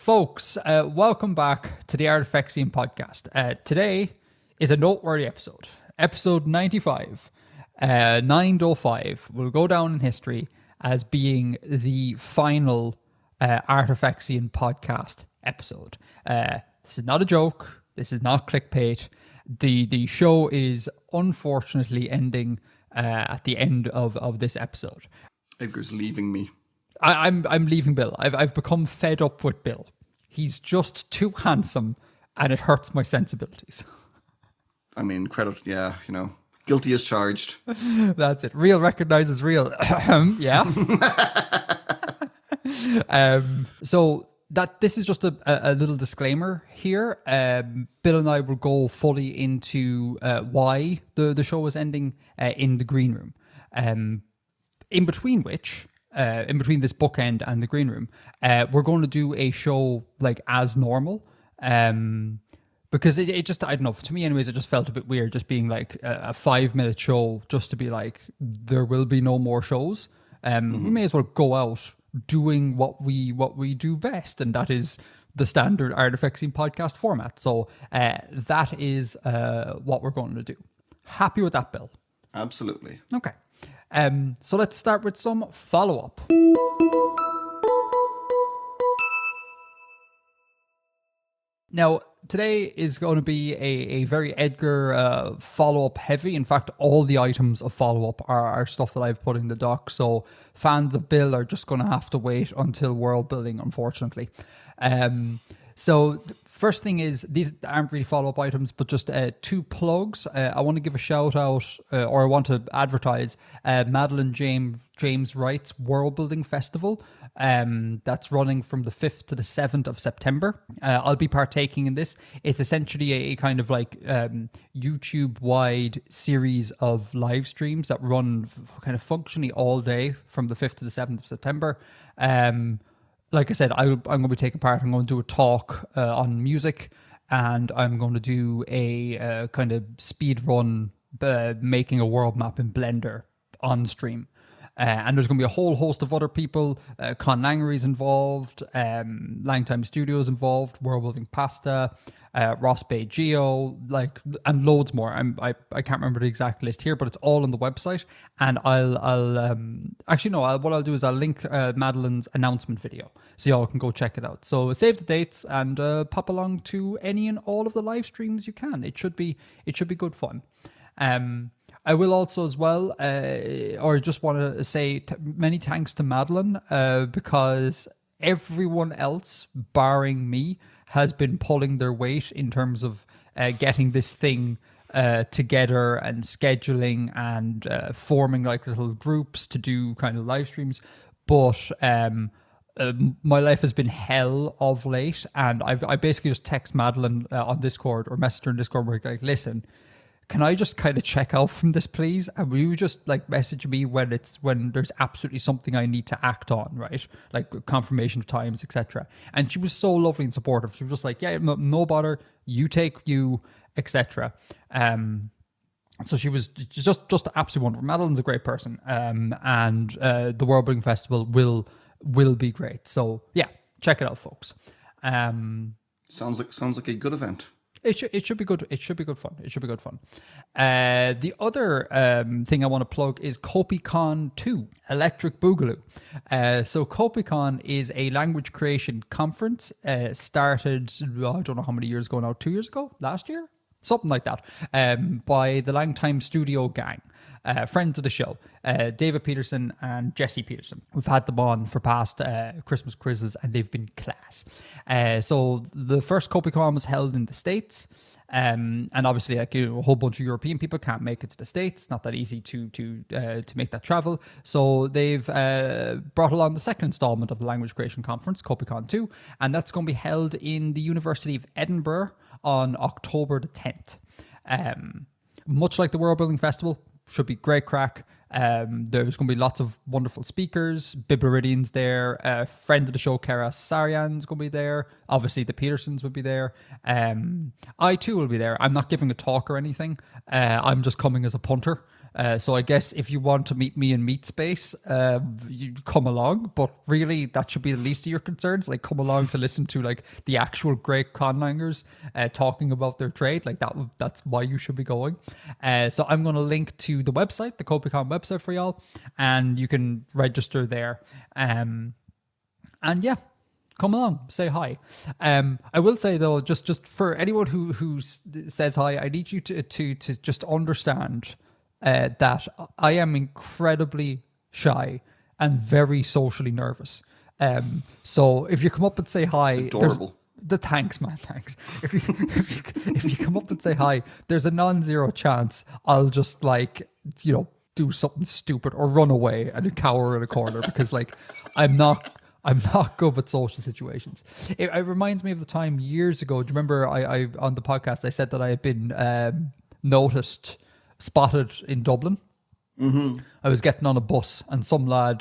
Folks, welcome back to the Artifexian podcast. Today is a noteworthy episode. Episode 95, 905, will go down in history as being the final Artifexian podcast episode. This is not a joke. This is not clickbait. The show is unfortunately ending at the end of this episode. Edgar's leaving me. I'm leaving Bill. I've become fed up with Bill. He's just too handsome, and it hurts my sensibilities. I mean, guilty as charged. That's it. Real recognizes real. Yeah. So this is just a little disclaimer here. Bill and I will go fully into why the show is ending in the green room. In between this bookend and the green room, we're going to do a show like as normal. Because it just, I don't know, to me anyways, it just felt a bit weird just being like a 5-minute show just to be like, there will be no more shows. We may as well go out doing what we do best, and that is the standard Artifexian podcast format. So that is what we're going to do. Happy with that, Bill? Absolutely. Okay. So let's start with some follow-up. Now, today is going to be a very Edgar follow-up heavy. In fact, all the items of follow-up are stuff that I've put in the doc, so fans of Bill are just going to have to wait until world building, unfortunately. So the first thing is, these aren't really follow-up items, but just 2 plugs. I want to give a shout out, or I want to advertise Madeline James Wright's Worldbuilding Festival. That's running from the 5th to the 7th of September. I'll be partaking in this. It's essentially a kind of like YouTube-wide series of live streams that run kind of functionally all day from the 5th to the 7th of September. Like I said, I'm going to be taking part. I'm going to do a talk on music, and I'm going to do a kind of speed run making a world map in Blender on stream. And there's going to be a whole host of other people. Con Langery's involved, Langtime Studios involved, Worldbuilding Pasta, Ross Bay Geo, and loads more. I can't remember the exact list here, but it's all on the website. And what I'll do is I'll link Madeline's announcement video, so y'all can go check it out. So save the dates and pop along to any and all of the live streams you can. It should be good fun. I will also as well, or just want to say many thanks to Madeline, because everyone else, barring me, has been pulling their weight in terms of getting this thing together and scheduling and forming like little groups to do kind of live streams. But my life has been hell of late, and I basically just text Madeline on Discord or message her on Discord where like, listen, can I just kind of check out from this, please? And will you just like message me when there's absolutely something I need to act on, right? Like confirmation of times, etc. And she was so lovely and supportive. She was just like, yeah, no bother, you take you, etc. So she was just absolutely wonderful. Madeline's a great person, and the Worldbuilding Festival will be great. So yeah, check it out, folks. Sounds like a good event. It should be good. It should be good fun. The other thing I want to plug is Kopikon II, Electric Boogaloo. So Kopikon is a language creation conference. Started, I don't know how many years ago now, 2 years ago? Last year? Something like that. By the Langtime Studio gang. Friends of the show, David Peterson and Jesse Peterson. We've had them on for past Christmas quizzes, and they've been class. So the first Kopikon was held in the States, and obviously, like, a whole bunch of European people can't make it to the States. It's not that easy to make that travel. So they've brought along the second installment of the Language Creation Conference, Kopikon II, and that's going to be held in the University of Edinburgh on October the 10th. Much like the Worldbuilding Festival, should be great crack. There's going to be lots of wonderful speakers. Biblaridian's there. Friend of the show, Kara Sarian's going to be there. Obviously, the Petersons will be there. I too will be there. I'm not giving a talk or anything. I'm just coming as a punter. So I guess if you want to meet me in Meat Space, you come along. But really, that should be the least of your concerns. Like, come along to listen to like the actual great conlangers talking about their trade. Like that's why you should be going. So I'm going to link to the website, the Kopikon website for y'all, and you can register there. And yeah, come along, say hi. I will say though, just for anyone who says hi, I need you to just understand that I am incredibly shy and very socially nervous. So if you come up and say hi, it's adorable. Thanks, man. Thanks. If you come up and say hi, there's a non-zero chance I'll just like, do something stupid or run away and cower in a corner because like I'm not good with social situations. It reminds me of the time years ago. Do you remember I on the podcast I said that I had been spotted in Dublin? Mm-hmm. I was getting on a bus and some lad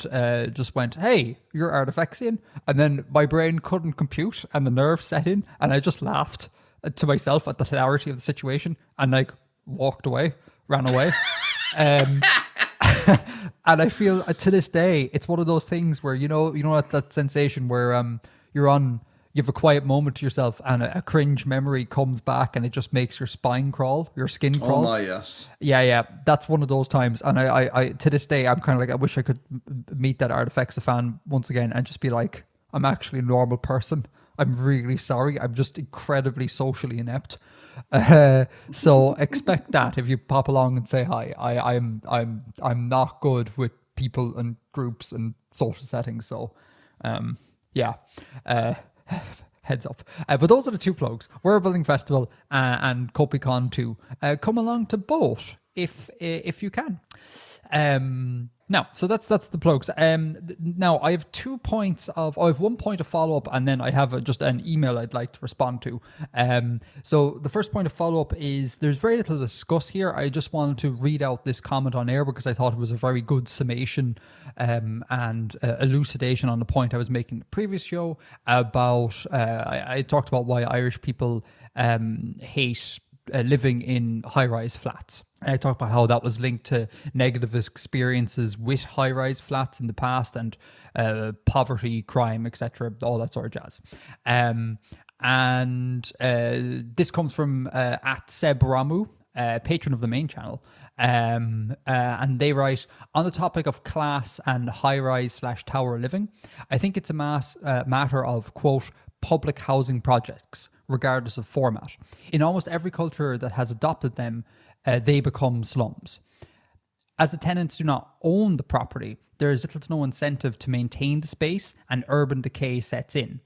just went, "Hey, you're Artifexian," and then my brain couldn't compute and the nerves set in and I just laughed to myself at the hilarity of the situation and like walked away, ran away. And I feel to this day, it's one of those things where, you know that sensation where you have a quiet moment to yourself and a cringe memory comes back and it just makes your spine crawl, your skin crawl. Oh my, yes. Yeah. That's one of those times. And I to this day, I'm kind of like, I wish I could meet that Artifexian fan once again and just be like, I'm actually a normal person. I'm really sorry. I'm just incredibly socially inept. So expect that if you pop along and say hi. I'm not good with people and groups and social settings. So, yeah. Heads up. But those are the two plugs: Worldbuilding Festival and Kopikon II. Come along to both if you can. Now, so that's the plugs. Now I have 2 points I have 1 point of follow up, and then I have just an email I'd like to respond to. So the first point of follow up is there's very little to discuss here. I just wanted to read out this comment on air because I thought it was a very good summation and elucidation on the point I was making in the previous show about. I talked about why Irish people hate living in high-rise flats. And I talked about how that was linked to negative experiences with high-rise flats in the past and poverty, crime, etc., all that sort of jazz. And this comes from at Seb Ramu, patron of the main channel. And they write, on the topic of class and high-rise/tower living, I think it's a matter of, quote, public housing projects, regardless of format. In almost every culture that has adopted them, they become slums. As the tenants do not own the property, there is little to no incentive to maintain the space, and urban decay sets in.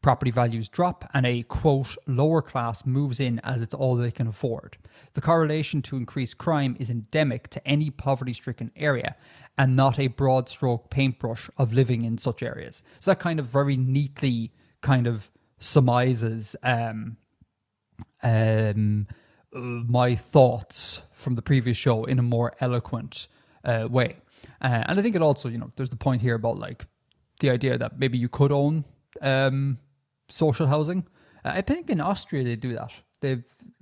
Property values drop and a, quote, lower class moves in as it's all they can afford. The correlation to increased crime is endemic to any poverty-stricken area and not a broad stroke paintbrush of living in such areas. So that kind of very neatly kind of surmises my thoughts from the previous show in a more eloquent way. And I think it also, there's the point here about like the idea that maybe you could own social housing. I think in Austria they do that.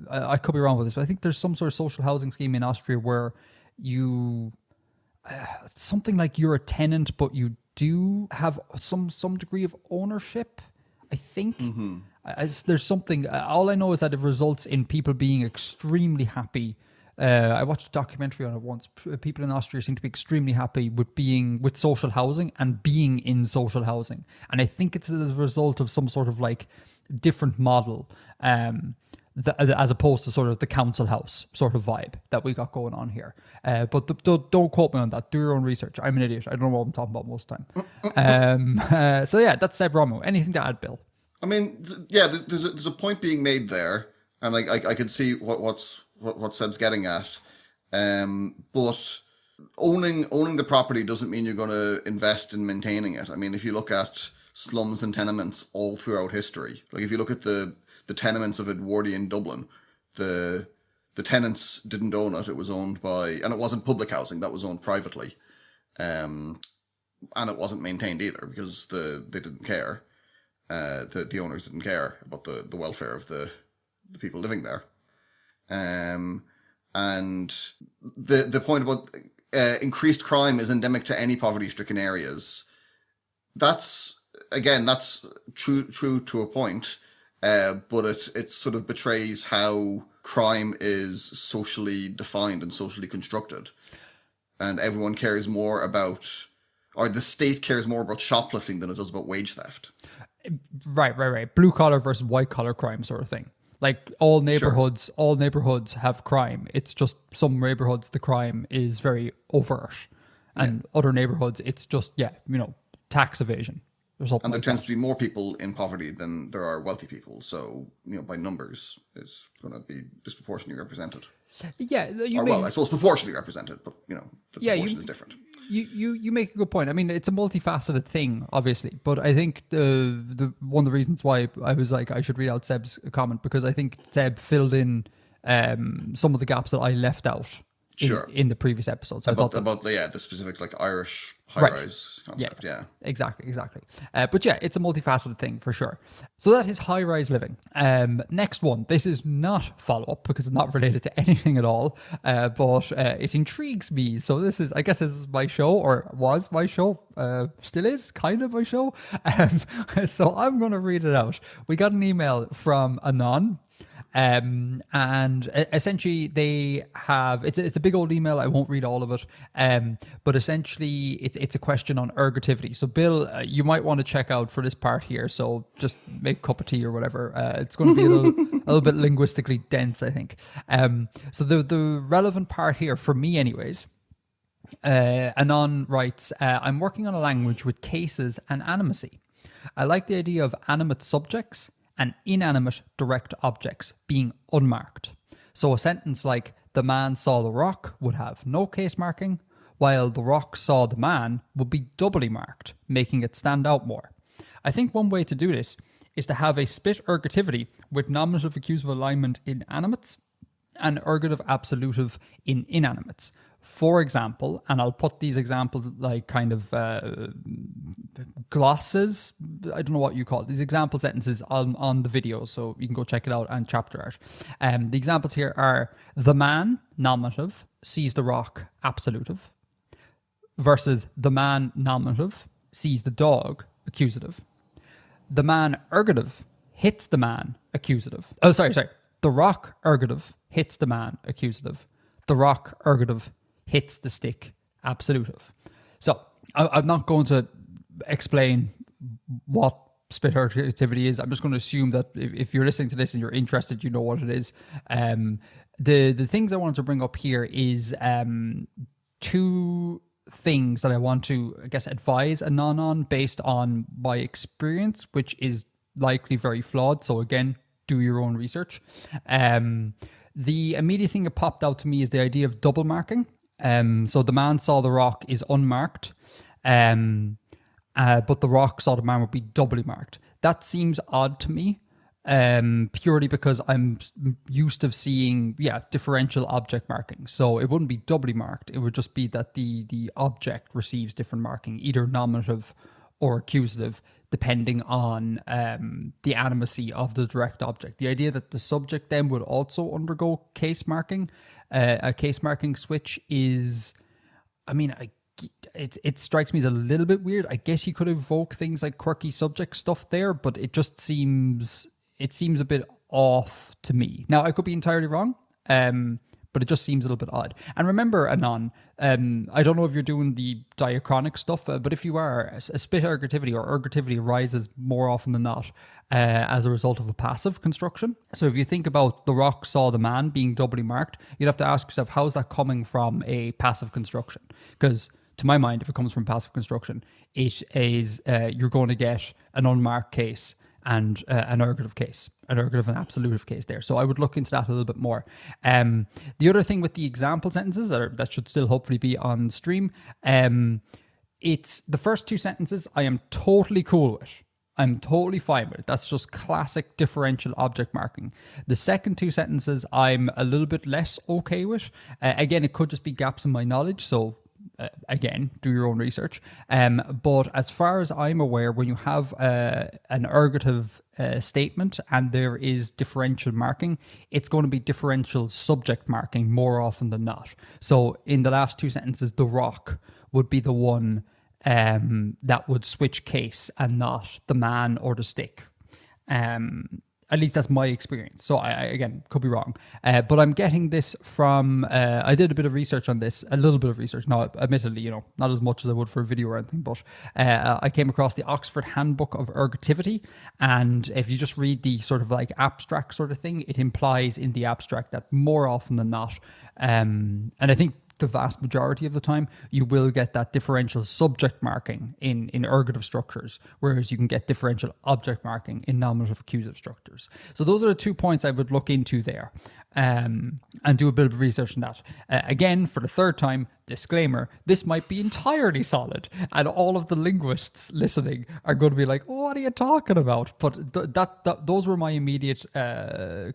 I could be wrong with this, but I think there's some sort of social housing scheme in Austria where you something like you're a tenant, but you do have some degree of ownership. I think there's something. All I know is that it results in people being extremely happy. I watched a documentary on it once. People in Austria seem to be extremely happy with being with social housing and being in social housing, and I think it's as a result of some sort of like different model, as opposed to sort of the council house sort of vibe that we got going on here. But don't quote me on that. Do your own research. I'm an idiot. I don't know what I'm talking about most of the time. So yeah, that's Seb Romo. Anything to add, Bill? I mean, yeah, there's a point being made there, and I could see what Seb's getting at. But owning the property doesn't mean you're going to invest in maintaining it. I mean, if you look at slums and tenements all throughout history, like if you look at the tenements of Edwardian Dublin, the tenants didn't own it. It was owned by, and it wasn't public housing, that was owned privately. And it wasn't maintained either because they didn't care. The owners didn't care about the welfare of the people living there. And And the point about increased crime is endemic to any poverty-stricken areas. That's true to a point, but it sort of betrays how crime is socially defined and socially constructed. And everyone cares more about, or the state cares more about shoplifting than it does about wage theft. Right. Blue collar versus white collar crime sort of thing. Like all neighborhoods have crime. It's just some neighborhoods, the crime is very overt. And other neighborhoods, it's just, tax evasion. And there tends to be more people in poverty than there are wealthy people. So, by numbers, it's going to be disproportionately represented. Yeah. I suppose proportionally represented, but, the proportion is different. You make a good point. I mean, it's a multifaceted thing, obviously. But I think the one of the reasons why I was like, I should read out Seb's comment, because I think Seb filled in some of the gaps that I left out in the previous episodes. So about the specific like Irish high-rise concept. Yeah, exactly. But yeah, it's a multifaceted thing for sure. So that is high-rise living. Next one. This is not follow-up because it's not related to anything at all, but it intrigues me. So this is my show, or was my show, still is kind of my show. So I'm going to read it out. We got an email from Anon. And essentially they have, it's a big old email. I won't read all of it. But essentially it's a question on ergativity. So Bill, you might want to check out for this part here. So just make a cup of tea or whatever. It's going to be a little bit linguistically dense, I think. So the relevant part here for me anyways, Anon writes, I'm working on a language with cases and animacy. I like the idea of animate subjects and inanimate direct objects being unmarked. So a sentence like, the man saw the rock would have no case marking, while the rock saw the man would be doubly marked, making it stand out more. I think one way to do this is to have a split ergativity with nominative accusative alignment in animates and ergative absolutive in inanimates. For example, and I'll put these examples like kind of glosses, I don't know what you call it, these example sentences on the video, so you can go check it out and chapter art. The examples here are, the man, nominative, sees the rock, absolutive, versus the man, nominative, sees the dog, accusative. The man, ergative, hits the man, accusative. Oh, sorry. The rock, ergative, hits the man, accusative. The rock, ergative, hits the stick, absolutive. So I'm not going to explain what split ergativity is. I'm just going to assume that if you're listening to this and you're interested, you know what it is. The things I wanted to bring up here is two things that I want to, I guess, advise Anon on based on my experience, which is likely very flawed. So again, do your own research. The immediate thing that popped out to me is the idea of double marking. So the man saw the rock is unmarked, but the rock saw the man would be doubly marked. That seems odd to me, purely because I'm used to seeing, differential object marking. So it wouldn't be doubly marked. It would just be that the object receives different marking, either nominative or accusative, depending on the animacy of the direct object. The idea that the subject then would also undergo case marking, a case marking switch is, it strikes me as a little bit weird. I guess you could evoke things like quirky subject stuff there, but it just seems a bit off to me. Now, I could be entirely wrong, but it just seems a little bit odd. And remember, Anon, I don't know if you're doing the diachronic stuff, but if you are, a split ergativity or ergativity arises more often than not as a result of a passive construction. So if you think about the rock saw the man being doubly marked, you'd have to ask yourself, how's that coming from a passive construction? Because to my mind, if it comes from passive construction, it is you're going to get an unmarked case and an ergative case, an ergative and absolutive case there. So I would look into that a little bit more. The other thing with the example sentences that should still hopefully be on stream, it's the first two sentences I am totally cool with. I'm totally fine with it. That's just classic differential object marking. The second two sentences I'm a little bit less okay with. Again, it could just be gaps in my knowledge, so again, do your own research. But as far as I'm aware, when you have an ergative statement and there is differential marking, it's going to be differential subject marking more often than not. So in the last two sentences, the rock would be the one that would switch case and not the man or the stick. At least that's my experience. So I again, could be wrong. But I'm getting this from, I did a bit of research on this, a little bit of research. Now, admittedly, not as much as I would for a video or anything, but I came across the Oxford Handbook of Ergativity. And if you just read the sort of like abstract sort of thing, it implies in the abstract that more often than not, and I think the vast majority of the time, you will get that differential subject marking in ergative structures, whereas you can get differential object marking in nominative accusative structures. So those are the 2 points I would look into there and do a bit of research on that. Again, for the third time, disclaimer, this might be entirely solid and all of the linguists listening are going to be like, oh, what are you talking about? But those were my immediate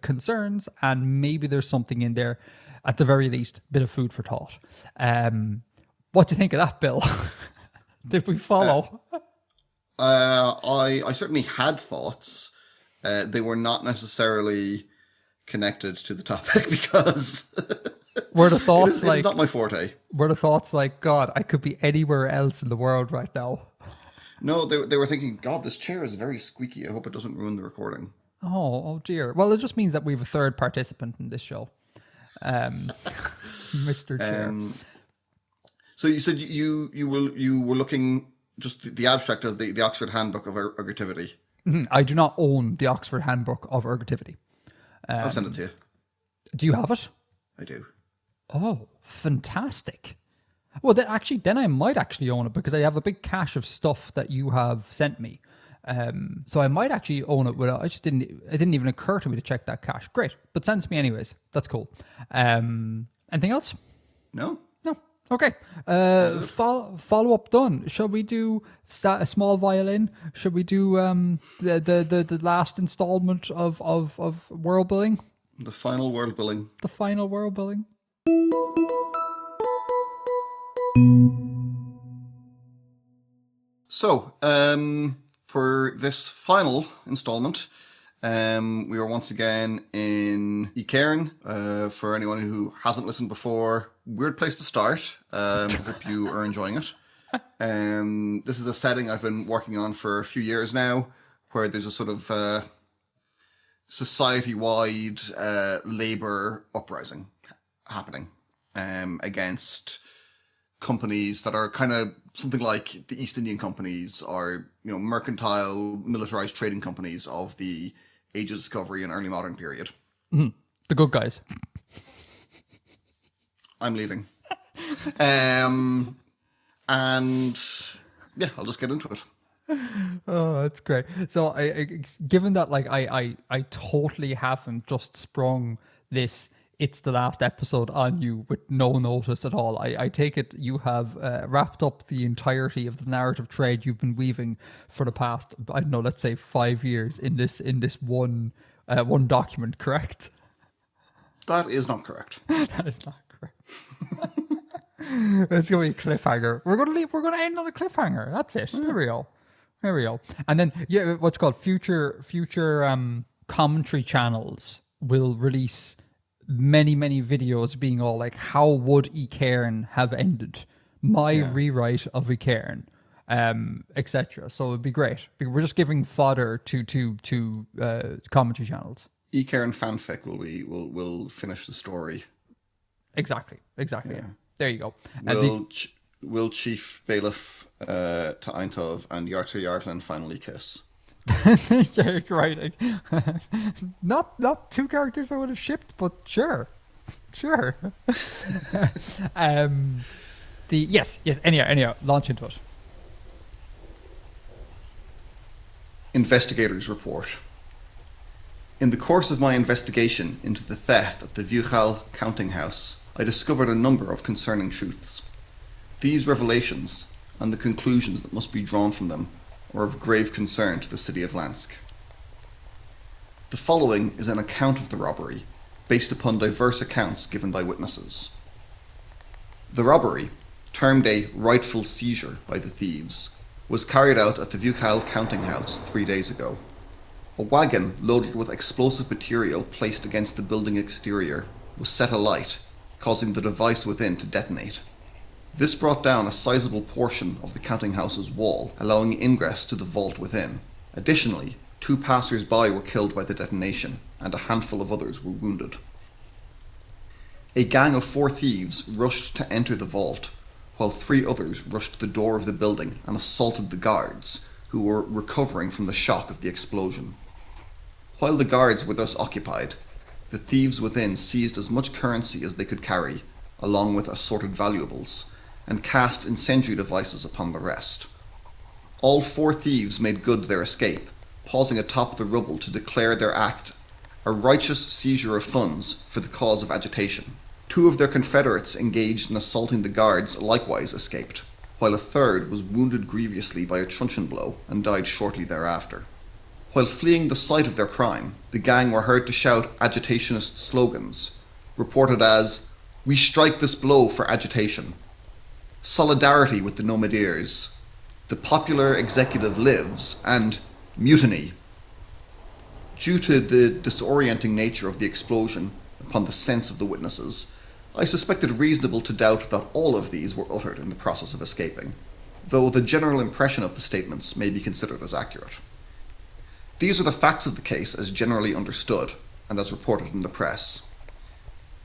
concerns, and maybe there's something in there. At the very least, bit of food for thought. What do you think of that, Bill? Did we follow? I certainly had thoughts. They were not necessarily connected to the topic because were the thoughts it is not my forte. Were the thoughts like, God, I could be anywhere else in the world right now? No, they were thinking, God, this chair is very squeaky. I hope it doesn't ruin the recording. Oh dear. Well, it just means that we have a third participant in this show. Mr. Chair. So you said you were looking just the abstract of the Oxford Handbook of Ergativity. Mm-hmm. I do not own the Oxford Handbook of Ergativity. I'll send it to you. Do you have it? I do. Oh, fantastic. Well, then I might actually own it because I have a big cache of stuff that you have sent me. So I might actually own it. It didn't even occur to me to check that cache. Great, but send it to me anyways. That's cool. Anything else? No. Okay. Follow up done. Shall we do a small violin? Should we do the last installment of world building? The final world building. The final world building. So, for this final installment, we are once again in Cairn. For anyone who hasn't listened before, weird place to start. Hope you are enjoying it. This is a setting I've been working on for a few years now, where there's a sort of society-wide labour uprising happening against companies that are kind of something like the East Indian companies or, mercantile, militarized trading companies of the Age of Discovery and early modern period. Mm-hmm. The good guys. I'm leaving. And yeah, I'll just get into it. Oh, that's great. So given that I totally haven't just sprung this it's the last episode on you with no notice at all. I take it you have wrapped up the entirety of the narrative thread you've been weaving for the past, I don't know, let's say 5 years in this one document, correct? That is not correct. That is not correct. It's gonna be a cliffhanger. We're gonna end on a cliffhanger. That's it. There we go. And then what's called future commentary channels will release many videos being all like, how would Cairn have ended? My rewrite of Cairn, etc. So it'd be great. We're just giving fodder to commentary channels. Cairn fanfic will finish the story. Exactly. Yeah. There you go. Will Chief Bailiff to Eintov and Yarta Yartland finally kiss? Yeah, right. Not two characters I would have shipped, but sure. Yes. Anyhow, launch into it. Investigator's report. In the course of my investigation into the theft at the Vuchal counting house, I discovered a number of concerning truths. These revelations, and the conclusions that must be drawn from them, are of grave concern to the city of Lansk. The following is an account of the robbery, based upon diverse accounts given by witnesses. The robbery termed a rightful seizure by the thieves, was carried out at the Vucal counting house 3 days ago. A wagon loaded with explosive material placed against the building exterior was set alight, causing the device within to detonate. This brought down a sizable portion of the counting house's wall, allowing ingress to the vault within. Additionally, 2 passers-by were killed by the detonation, and a handful of others were wounded. A gang of 4 thieves rushed to enter the vault, while 3 others rushed to the door of the building and assaulted the guards, who were recovering from the shock of the explosion. While the guards were thus occupied, the thieves within seized as much currency as they could carry, along with assorted valuables, and cast incendiary devices upon the rest. All 4 thieves made good their escape, pausing atop the rubble to declare their act a righteous seizure of funds for the cause of agitation. 2 of their confederates engaged in assaulting the guards likewise escaped, while a third was wounded grievously by a truncheon blow and died shortly thereafter. While fleeing the site of their crime, the gang were heard to shout agitationist slogans, reported as, "We strike this blow for agitation," "Solidarity with the Nomadiers," "The popular executive lives," and "Mutiny." Due to the disorienting nature of the explosion upon the sense of the witnesses, I suspect it reasonable to doubt that all of these were uttered in the process of escaping, though the general impression of the statements may be considered as accurate. These are the facts of the case as generally understood, and as reported in the press.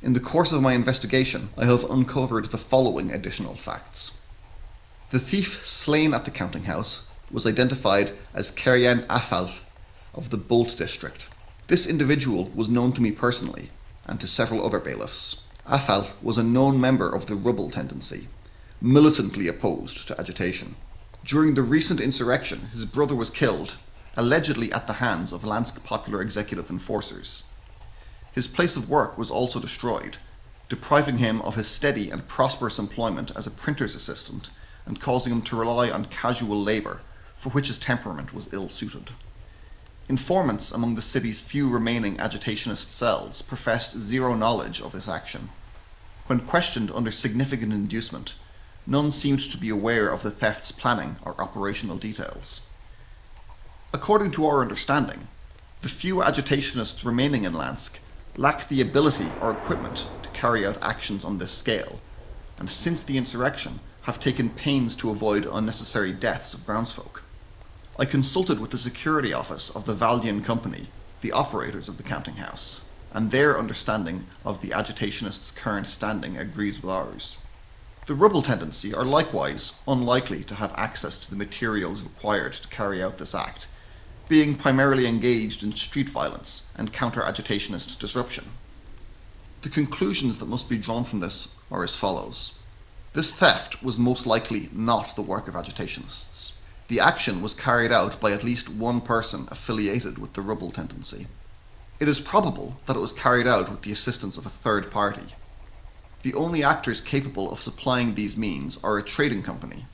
In the course of my investigation, I have uncovered the following additional facts. The thief slain at the counting house was identified as Keryan Afal of the Bolt district. This individual was known to me personally, and to several other bailiffs. Afal was a known member of the Rebel tendency, militantly opposed to agitation. During the recent insurrection, his brother was killed, allegedly at the hands of Lansk popular executive enforcers. His place of work was also destroyed, depriving him of his steady and prosperous employment as a printer's assistant and causing him to rely on casual labour, for which his temperament was ill-suited. Informants among the city's few remaining agitationist cells professed zero knowledge of this action. When questioned under significant inducement, none seemed to be aware of the theft's planning or operational details. According to our understanding, the few agitationists remaining in Lansk lack the ability or equipment to carry out actions on this scale, and since the insurrection have taken pains to avoid unnecessary deaths of groundsfolk. I consulted with the security office of the Valian Company, the operators of the counting house, and their understanding of the agitationists' current standing agrees with ours. The Rebel tendency are likewise unlikely to have access to the materials required to carry out this act, being primarily engaged in street violence and counter-agitationist disruption. The conclusions that must be drawn from this are as follows. This theft was most likely not the work of agitationists. The action was carried out by at least one person affiliated with the Rebel tendency. It is probable that it was carried out with the assistance of a third party. The only actors capable of supplying these means are a trading company,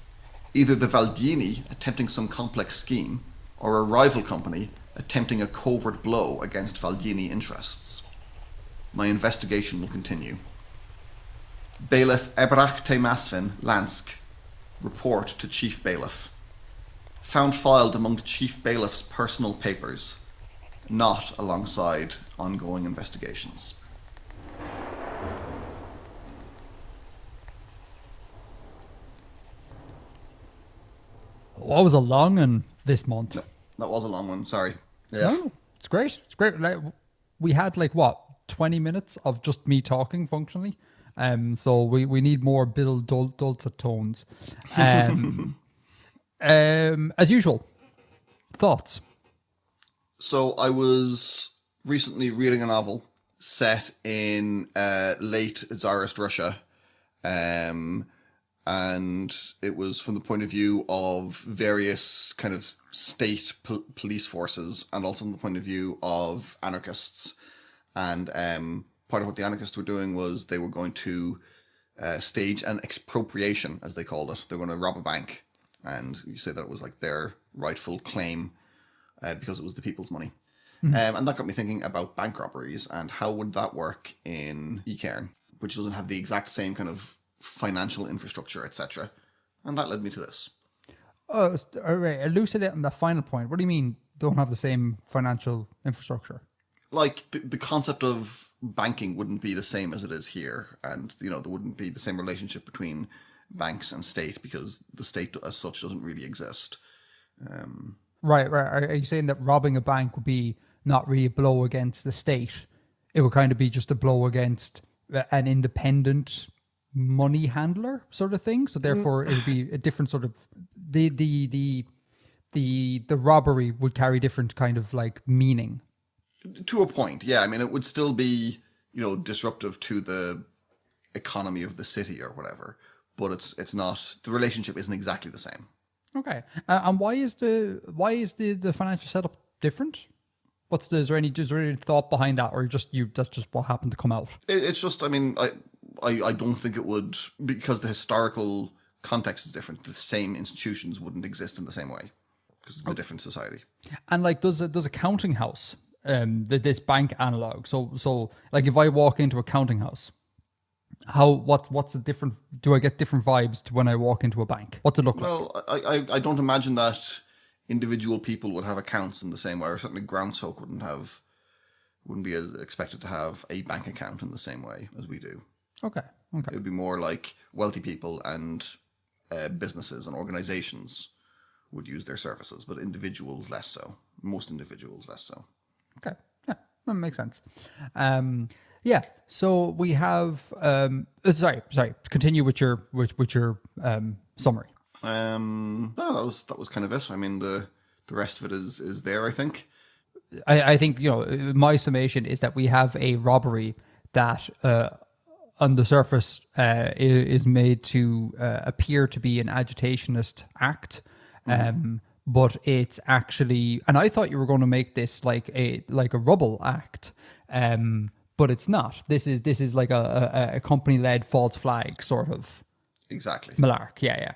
either the Valdini attempting some complex scheme, or a rival company attempting a covert blow against Valdini interests. My investigation will continue. Bailiff Ebrach Temasvin, Lansk. Report to Chief Bailiff. Found filed among the Chief Bailiff's personal papers, not alongside ongoing investigations. What was a long one this month? No, that was a long one, sorry. Yeah. No, it's great. It's great. Like, we had 20 minutes of just me talking functionally. So we need more dulcet tones. As usual, thoughts? So I was recently reading a novel set in late Tsarist Russia, and it was from the point of view of various kind of state police forces, and also from the point of view of anarchists. And part of what the anarchists were doing was they were going to stage an expropriation, as they called it. They were going to rob a bank, and you say that it was like their rightful claim because it was the people's money. Mm-hmm. And that got me thinking about bank robberies and how would that work in Cairn, which doesn't have the exact same kind of financial infrastructure, etc. And that led me to this. Oh, all right. Elucidate on that final point. What do you mean don't have the same financial infrastructure? Like the concept of banking wouldn't be the same as it is here, and there wouldn't be the same relationship between banks and state because the state as such doesn't really exist. Right. Are you saying that robbing a bank would be not really a blow against the state? It would kind of be just a blow against an independent money handler sort of thing. So therefore, it would be a different sort of the robbery would carry different kind of like meaning. To a point, yeah. I mean, it would still be disruptive to the economy of the city or whatever, but it's not. The relationship isn't exactly the same. Okay, and why is the financial setup different? Is there any thought behind that, or that's just what happened to come out? It's just, I mean, I don't think it would, because the historical context is different. The same institutions wouldn't exist in the same way because it's a different society. And like, does a counting house, this bank analog? So like, if I walk into a counting house, what's the different? Do I get different vibes to when I walk into a bank? What's it look like? Well, I don't imagine that individual people would have accounts in the same way, or certainly groundsfolk wouldn't be expected to have a bank account in the same way as we do. Okay. It would be more like wealthy people and businesses and organizations would use their services, but individuals less so. Most individuals less so. Okay. Yeah, that makes sense. Yeah. So we have. Sorry. Continue with your summary. No, that was kind of it. I mean, the rest of it is there, I think. I think my summation is that we have a robbery that on the surface is made to appear to be an agitationist act, but it's actually. And I thought you were going to make this like a rubble act, but it's not. This is like a company-led false flag sort of. Exactly. Malark, yeah.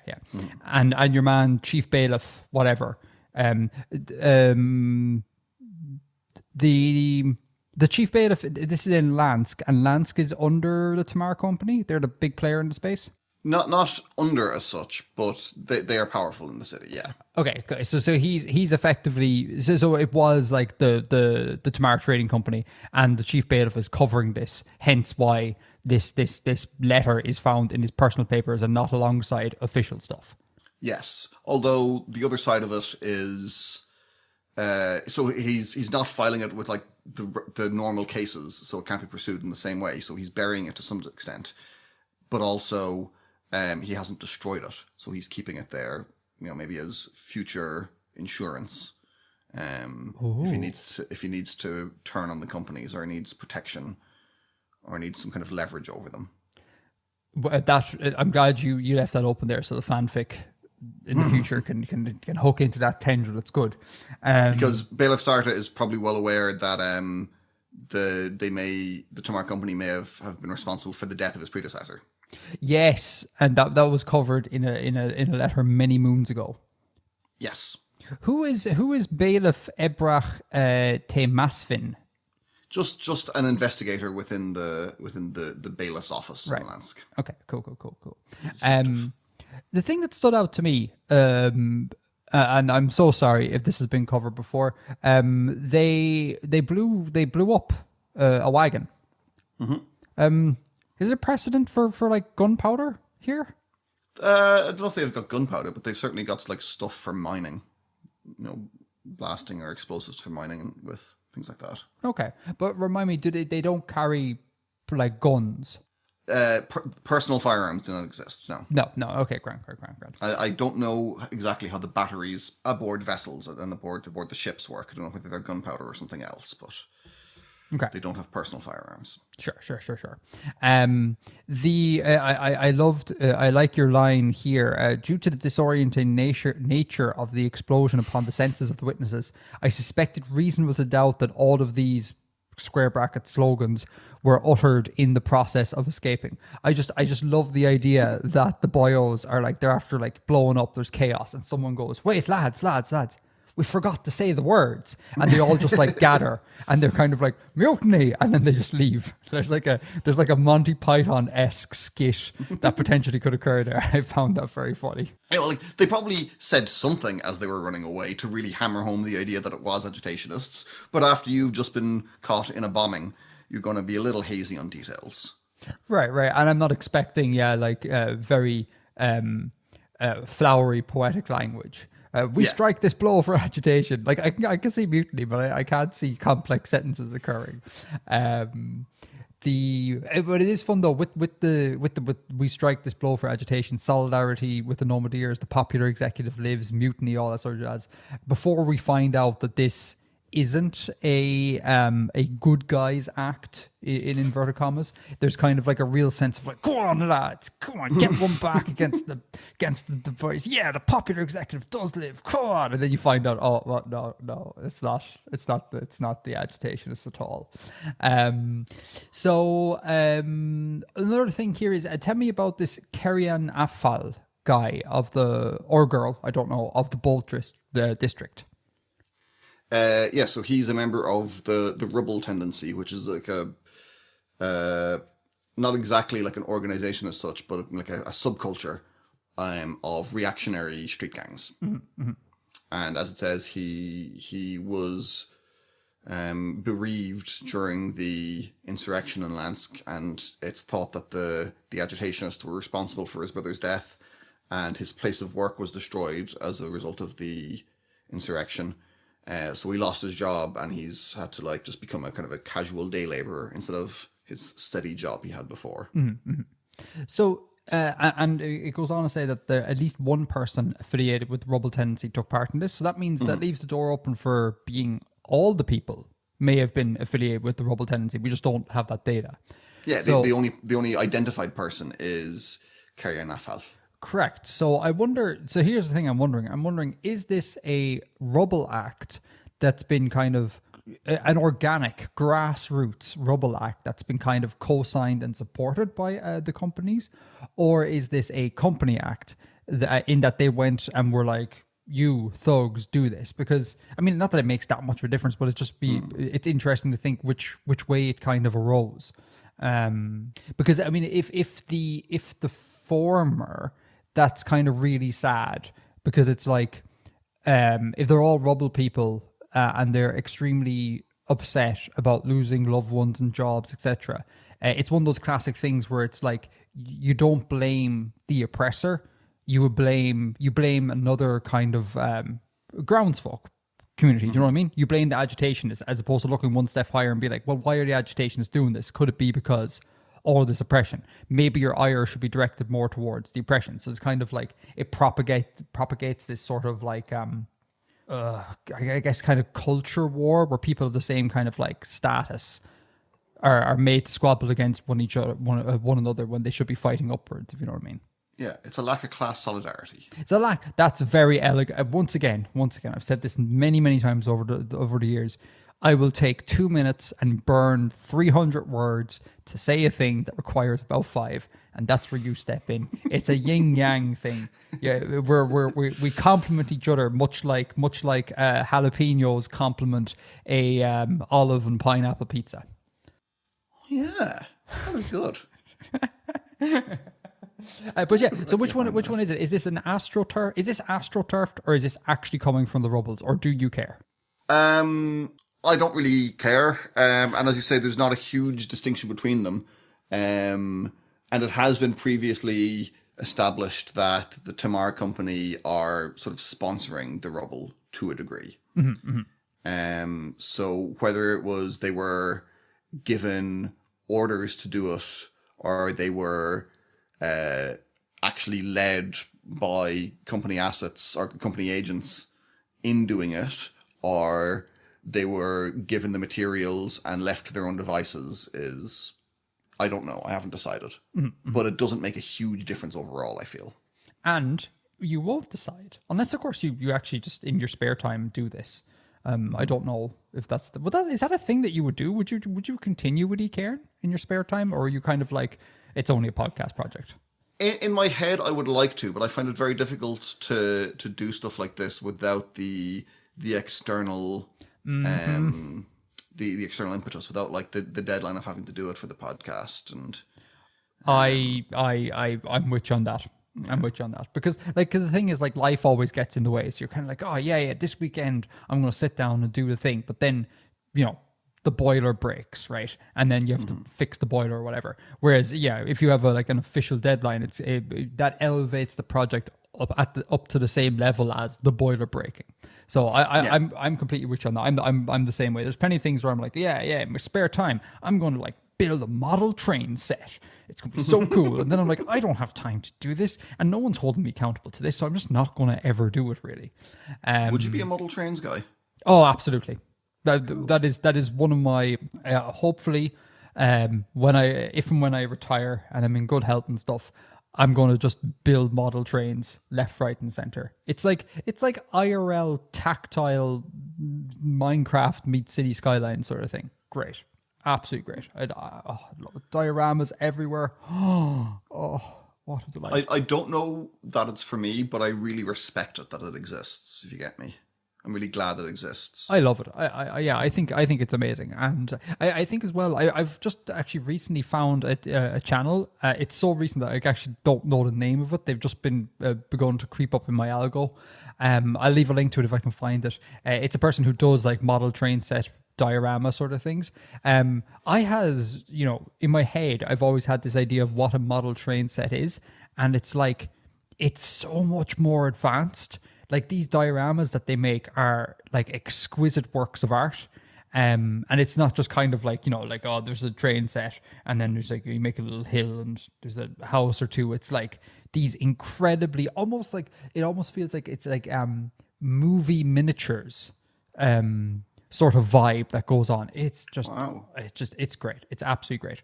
And your man, Chief Bailiff, whatever. The Chief Bailiff, this is in Lansk, and Lansk is under the Tamar Company. They're the big player in the space. Not under as such, but they are powerful in the city. Yeah. Okay. So he's effectively so it was like the Tamar Trading Company, and the Chief Bailiff is covering this. Hence why this letter is found in his personal papers and not alongside official stuff. Yes, although the other side of it is, so he's not filing it with like the normal cases, so it can't be pursued in the same way. So he's burying it to some extent, but also he hasn't destroyed it, so he's keeping it there. Maybe as future insurance. If he needs to turn on the companies, or needs protection, or needs some kind of leverage over them. I'm glad you left that open there, so the fanfic in the future can hook into that tendril. It's good, because Bailiff Sarta is probably well aware that the Tamar Company may have been responsible for the death of his predecessor. Yes, and that was covered in a letter many moons ago. Yes. Who is Bailiff Ebrach Temasfin? Just an investigator within the bailiff's office in Lansk. Okay, cool. The thing that stood out to me, and I'm so sorry if this has been covered before, they blew up a wagon. Mm-hmm. Is there precedent for like gunpowder here? I don't know if they've got gunpowder, but they've certainly got like stuff for mining, blasting or explosives for mining with things like that. Okay, but remind me, they don't carry like guns? Personal firearms do not exist. No. Okay, grand. I don't know exactly how the batteries aboard vessels and aboard the ships work. I don't know whether they're gunpowder or something else, but they don't have personal firearms. Sure. I like your line here. Due to the disorienting nature of the explosion upon the senses of the witnesses, I suspected reasonable to doubt that all of these square bracket slogans were uttered in the process of escaping. I just love the idea that the boyos are like, they're after like blowing up, there's chaos, and someone goes, wait, lads, we forgot to say the words. And they all just like gather and they're kind of like, mutiny. And then they just leave. There's like a Monty Python-esque skit that potentially could occur there. I found that very funny. Yeah, well, like, they probably said something as they were running away to really hammer home the idea that it was agitationists. But after you've just been caught in a bombing, you're going to be a little hazy on details. Right. And I'm not expecting, very flowery poetic language. We strike this blow for agitation. Like I can see mutiny, but I can't see complex sentences occurring. But it is fun though with we strike this blow for agitation, solidarity with the Nomadeers, the popular executive lives, mutiny, all that sort of jazz. Before we find out that this isn't a good guys act in inverted commas, there's kind of like a real sense of like, go on lads, come on, get one back against the boys. Yeah, the popular executive does live, come on. And then you find out, oh well, no, it's not the agitationists at all. Another thing here is, tell me about this Kerrian Afal guy or girl, I don't know, of the Bolt district. So he's a member of the Rebel Tendency, which is like not exactly like an organization as such, but like a subculture of reactionary street gangs. Mm-hmm. And as it says, he was bereaved during the insurrection in Lansk, and it's thought that the agitationists were responsible for his brother's death, and his place of work was destroyed as a result of the insurrection. So he lost his job, and he's had to like just become a kind of a casual day laborer instead of his steady job he had before. Mm-hmm. So, and it goes on to say that at least one person affiliated with the Rebel Tendency took part in this. So that means that leaves the door open for being all the people may have been affiliated with the Rebel Tendency. We just don't have that data. Yeah, so, the only identified person is Kerrian Afal. Correct. So I wonder, so here's the thing I'm wondering, is this a rubble act that's been kind of an organic grassroots rubble act that's been kind of co-signed and supported by the companies? Or is this a company act in that they went and were like, you thugs do this? Because, I mean, not that it makes that much of a difference, but it's interesting to think which way it kind of arose. Because, I mean, if the former, that's kind of really sad, because it's like, if they're all rubble people and they're extremely upset about losing loved ones and jobs, etc., it's one of those classic things where it's like, you don't blame the oppressor, you blame another kind of groundsfolk community. Do you know what I mean? You blame the agitationists as opposed to looking one step higher and be like, well, why are the agitationists doing this? Could it be because all of this oppression? Maybe your ire should be directed more towards the oppression. So it's kind of like it propagates this sort of like I guess kind of culture war where people of the same kind of like status are made to squabble against one another when they should be fighting upwards, if you know what I mean. Yeah, it's a lack of class solidarity. It's a lack. That's very elegant. Once again, I've said this many times over the years. I will take 2 minutes and burn 300 words to say a thing that requires about 5, and that's where you step in. It's a yin yang thing. Yeah, we complement each other, much like jalapenos complement a olive and pineapple pizza. Yeah, that was good. But yeah, so which one is it? Is this an astroturf? Is this astroturfed, or is this actually coming from the Rubbles, or do you care? I don't really care. And as you say, there's not a huge distinction between them. And it has been previously established that the Tamar Company are sort of sponsoring the Rubble to a degree. Mm-hmm. So whether it was they were given orders to do it, or they were actually led by company assets or company agents in doing it, or they were given the materials and left to their own devices, is, I don't know. I haven't decided. Mm-hmm. But it doesn't make a huge difference overall, I feel. And you won't decide. Unless, of course, you actually just in your spare time do this. I don't know if that's... is that a thing that you would do? Would you continue with eCairn in your spare time? Or are you kind of like, it's only a podcast project? In my head, I would like to, but I find it very difficult to do stuff like this without the the external the external impetus, without like the deadline of having to do it for the podcast. And I'm with you on that. I'm with you on that because the thing is, like, life always gets in the way. So you're kind of like, oh yeah, this weekend I'm going to sit down and do the thing. But then, the boiler breaks, right? And then you have to fix the boiler or whatever. Whereas, if you have an official deadline, that elevates the project up to the same level as the boiler breaking. So I'm completely with you on that. I'm the same way. There's plenty of things where I'm like, in my spare time, I'm going to like build a model train set. It's going to be so cool. And then I'm like, I don't have time to do this, and no one's holding me accountable to this, so I'm just not going to ever do it, really. Would you be a model trains guy? Oh, absolutely. That is one of my hopefully when I retire and I'm in good health and stuff, I'm going to just build model trains left, right, and center. It's like IRL tactile Minecraft meets City Skyline sort of thing. Great, absolutely great. I love it. Dioramas everywhere. Oh, what a delight! I don't know that it's for me, but I really respect it that it exists. If you get me. I'm really glad it exists. I love it. I think it's amazing, and I think as well. I've just actually recently found a channel. It's so recent that I actually don't know the name of it. They've just been begun to creep up in my algo. I'll leave a link to it if I can find it. It's a person who does like model train set diorama sort of things. I has in my head, I've always had this idea of what a model train set is, and it's like it's so much more advanced. Like these dioramas that they make are like exquisite works of art. And it's not just kind of like, there's a train set and then there's like, you make a little hill and there's a house or two. It's like these incredibly, almost feels like it's like movie miniatures sort of vibe that goes on. It's just, wow. It's great. It's absolutely great.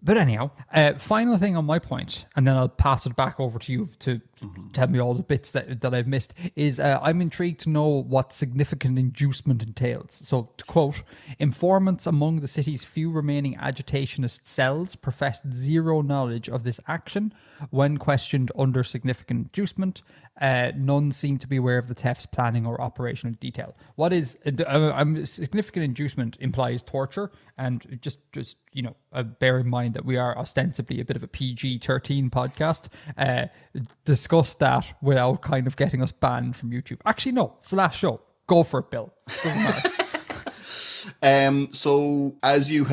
But anyhow, final thing on my point, and then I'll pass it back over to you to tell me all the bits that I've missed, is I'm intrigued to know what significant inducement entails. So, to quote, informants among the city's few remaining agitationist cells professed zero knowledge of this action. When questioned under significant inducement, none seem to be aware of the TEF's planning or operational detail. What is significant inducement implies torture, and just bear in mind that we are ostensibly a bit of a PG-13 podcast. Discuss that without kind of getting us banned from YouTube. Actually, no, it's the last show. Go for it, Bill. Doesn't matter. So as you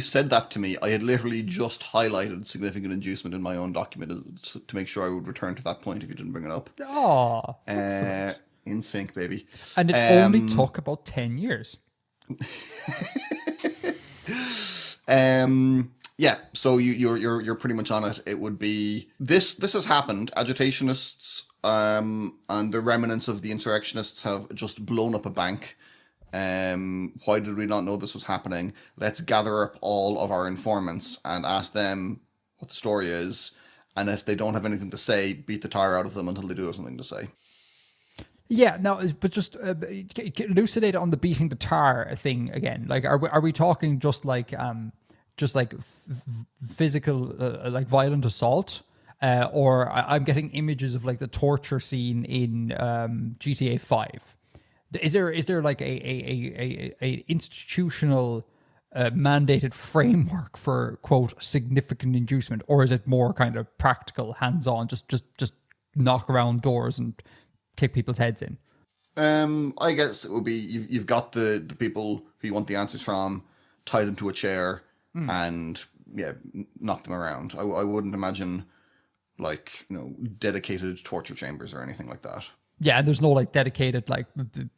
said that to me, I had literally just highlighted significant inducement in my own document to make sure I would return to that point if you didn't bring it up. Oh, in sync, baby. And it only took about 10 years. Yeah, so you're pretty much on it. It would be this has happened. Agitationists and the remnants of the insurrectionists have just blown up a bank. Why did we not know this was happening? Let's gather up all of our informants and ask them what the story is, and if they don't have anything to say, beat the tire out of them until they do have something to say. Yeah, no, but just elucidate on the beating the tar thing again. Like, are we talking just like physical, like violent assault, or I'm getting images of like the torture scene in GTA 5. Is there like a institutional mandated framework for quote significant inducement, or is it more kind of practical, hands-on, just knock around doors and kick people's heads in? I guess it would be you've got the people who you want the answers from, tie them to a chair and knock them around. I wouldn't imagine like dedicated torture chambers or anything like that. Yeah, and there's no like dedicated like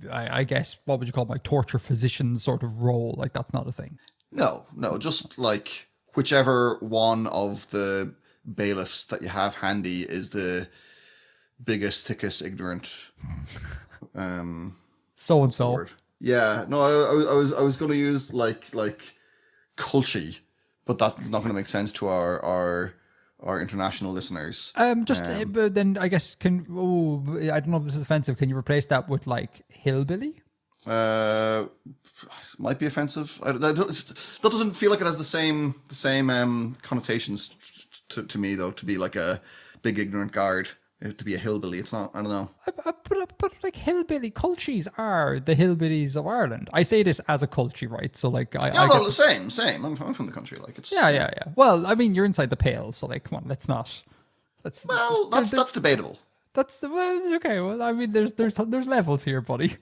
I guess what would you call it, like torture physician sort of role. Like that's not a thing. No, just like whichever one of the bailiffs that you have handy is the biggest, thickest, ignorant. So and so. Yeah, no, I was going to use like culty, but that's not going to make sense to our international listeners. But then I guess I don't know if this is offensive. Can you replace that with like hillbilly? Might be offensive. That doesn't feel like it has the same connotations to me though. To be like a big ignorant guard. to be a hillbilly. It's not. I don't know. But like hillbilly cultures are the hillbillies of Ireland. I say this as a culture, right? So like Yeah, well, the same. I'm from the country. Like it's. Yeah. Well, I mean, you're inside the pale, so like, come on, let's not. Well, that's debatable. Okay. Well, I mean, there's levels here, buddy.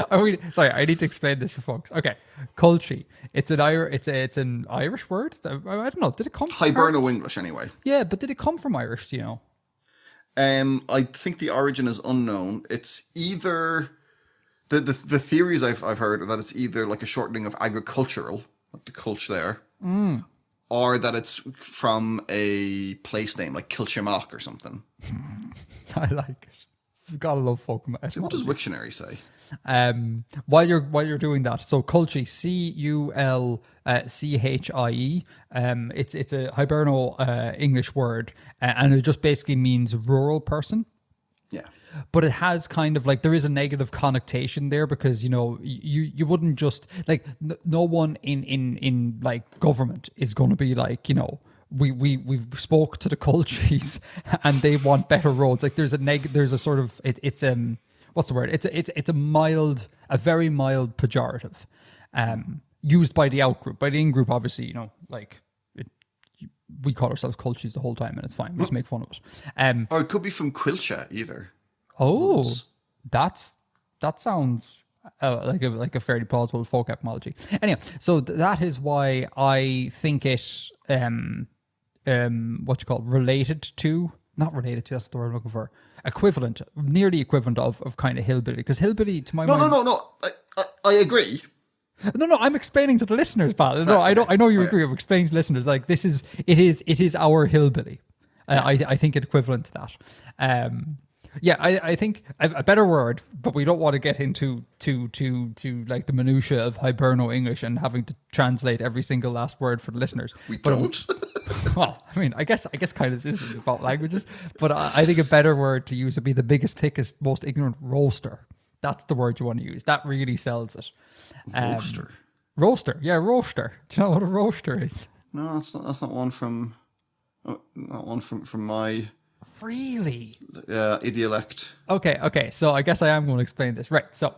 I mean, sorry, I need to explain this for folks. Okay, culture. It's an Irish word. I don't know. Did it come from Hiberno English anyway? Yeah, but did it come from Irish? Do you know? I think the origin is unknown. It's either the theories I've heard are that it's either like a shortening of agricultural, like the culture there, or that it's from a place name like Kilchimach or something. I like it. You've got to love folk. So what does Wiktionary say? While you're doing that, so culture, Culchie, it's a Hiberno English word, and it just basically means rural person. Yeah, but it has kind of like, there is a negative connotation there, because you wouldn't just like, no one in like government is going to be like, we've spoke to the cultures and they want better roads. Like there's a sort of it's what's the word? It's a very mild pejorative, used by the out group. By the in group, obviously, we call ourselves cultures the whole time, and it's fine. We just make fun of it. Or it could be from Quilcha either. Oh, that sounds like a fairly plausible folk etymology. Anyway, so that is why I think it related to, not related to, that's the word I'm looking for, nearly equivalent of kind of hillbilly, because hillbilly to my mind. No. I agree. No, I'm explaining to the listeners, pal. No, I know you agree. I'm explaining to listeners, like it is our hillbilly. I think it equivalent to that. Yeah, I think a better word, but we don't want to get into to like the minutiae of Hiberno English and having to translate every single last word for the listeners. Don't. Well, I mean, I guess kind of this is about languages, but I think a better word to use would be the biggest, thickest, most ignorant roaster. That's the word you want to use. That really sells it. Roaster. Yeah, roaster. Do you know what a roaster is? No, that's not one from my. Really? Idiolect. Okay. So I guess I am going to explain this. Right. So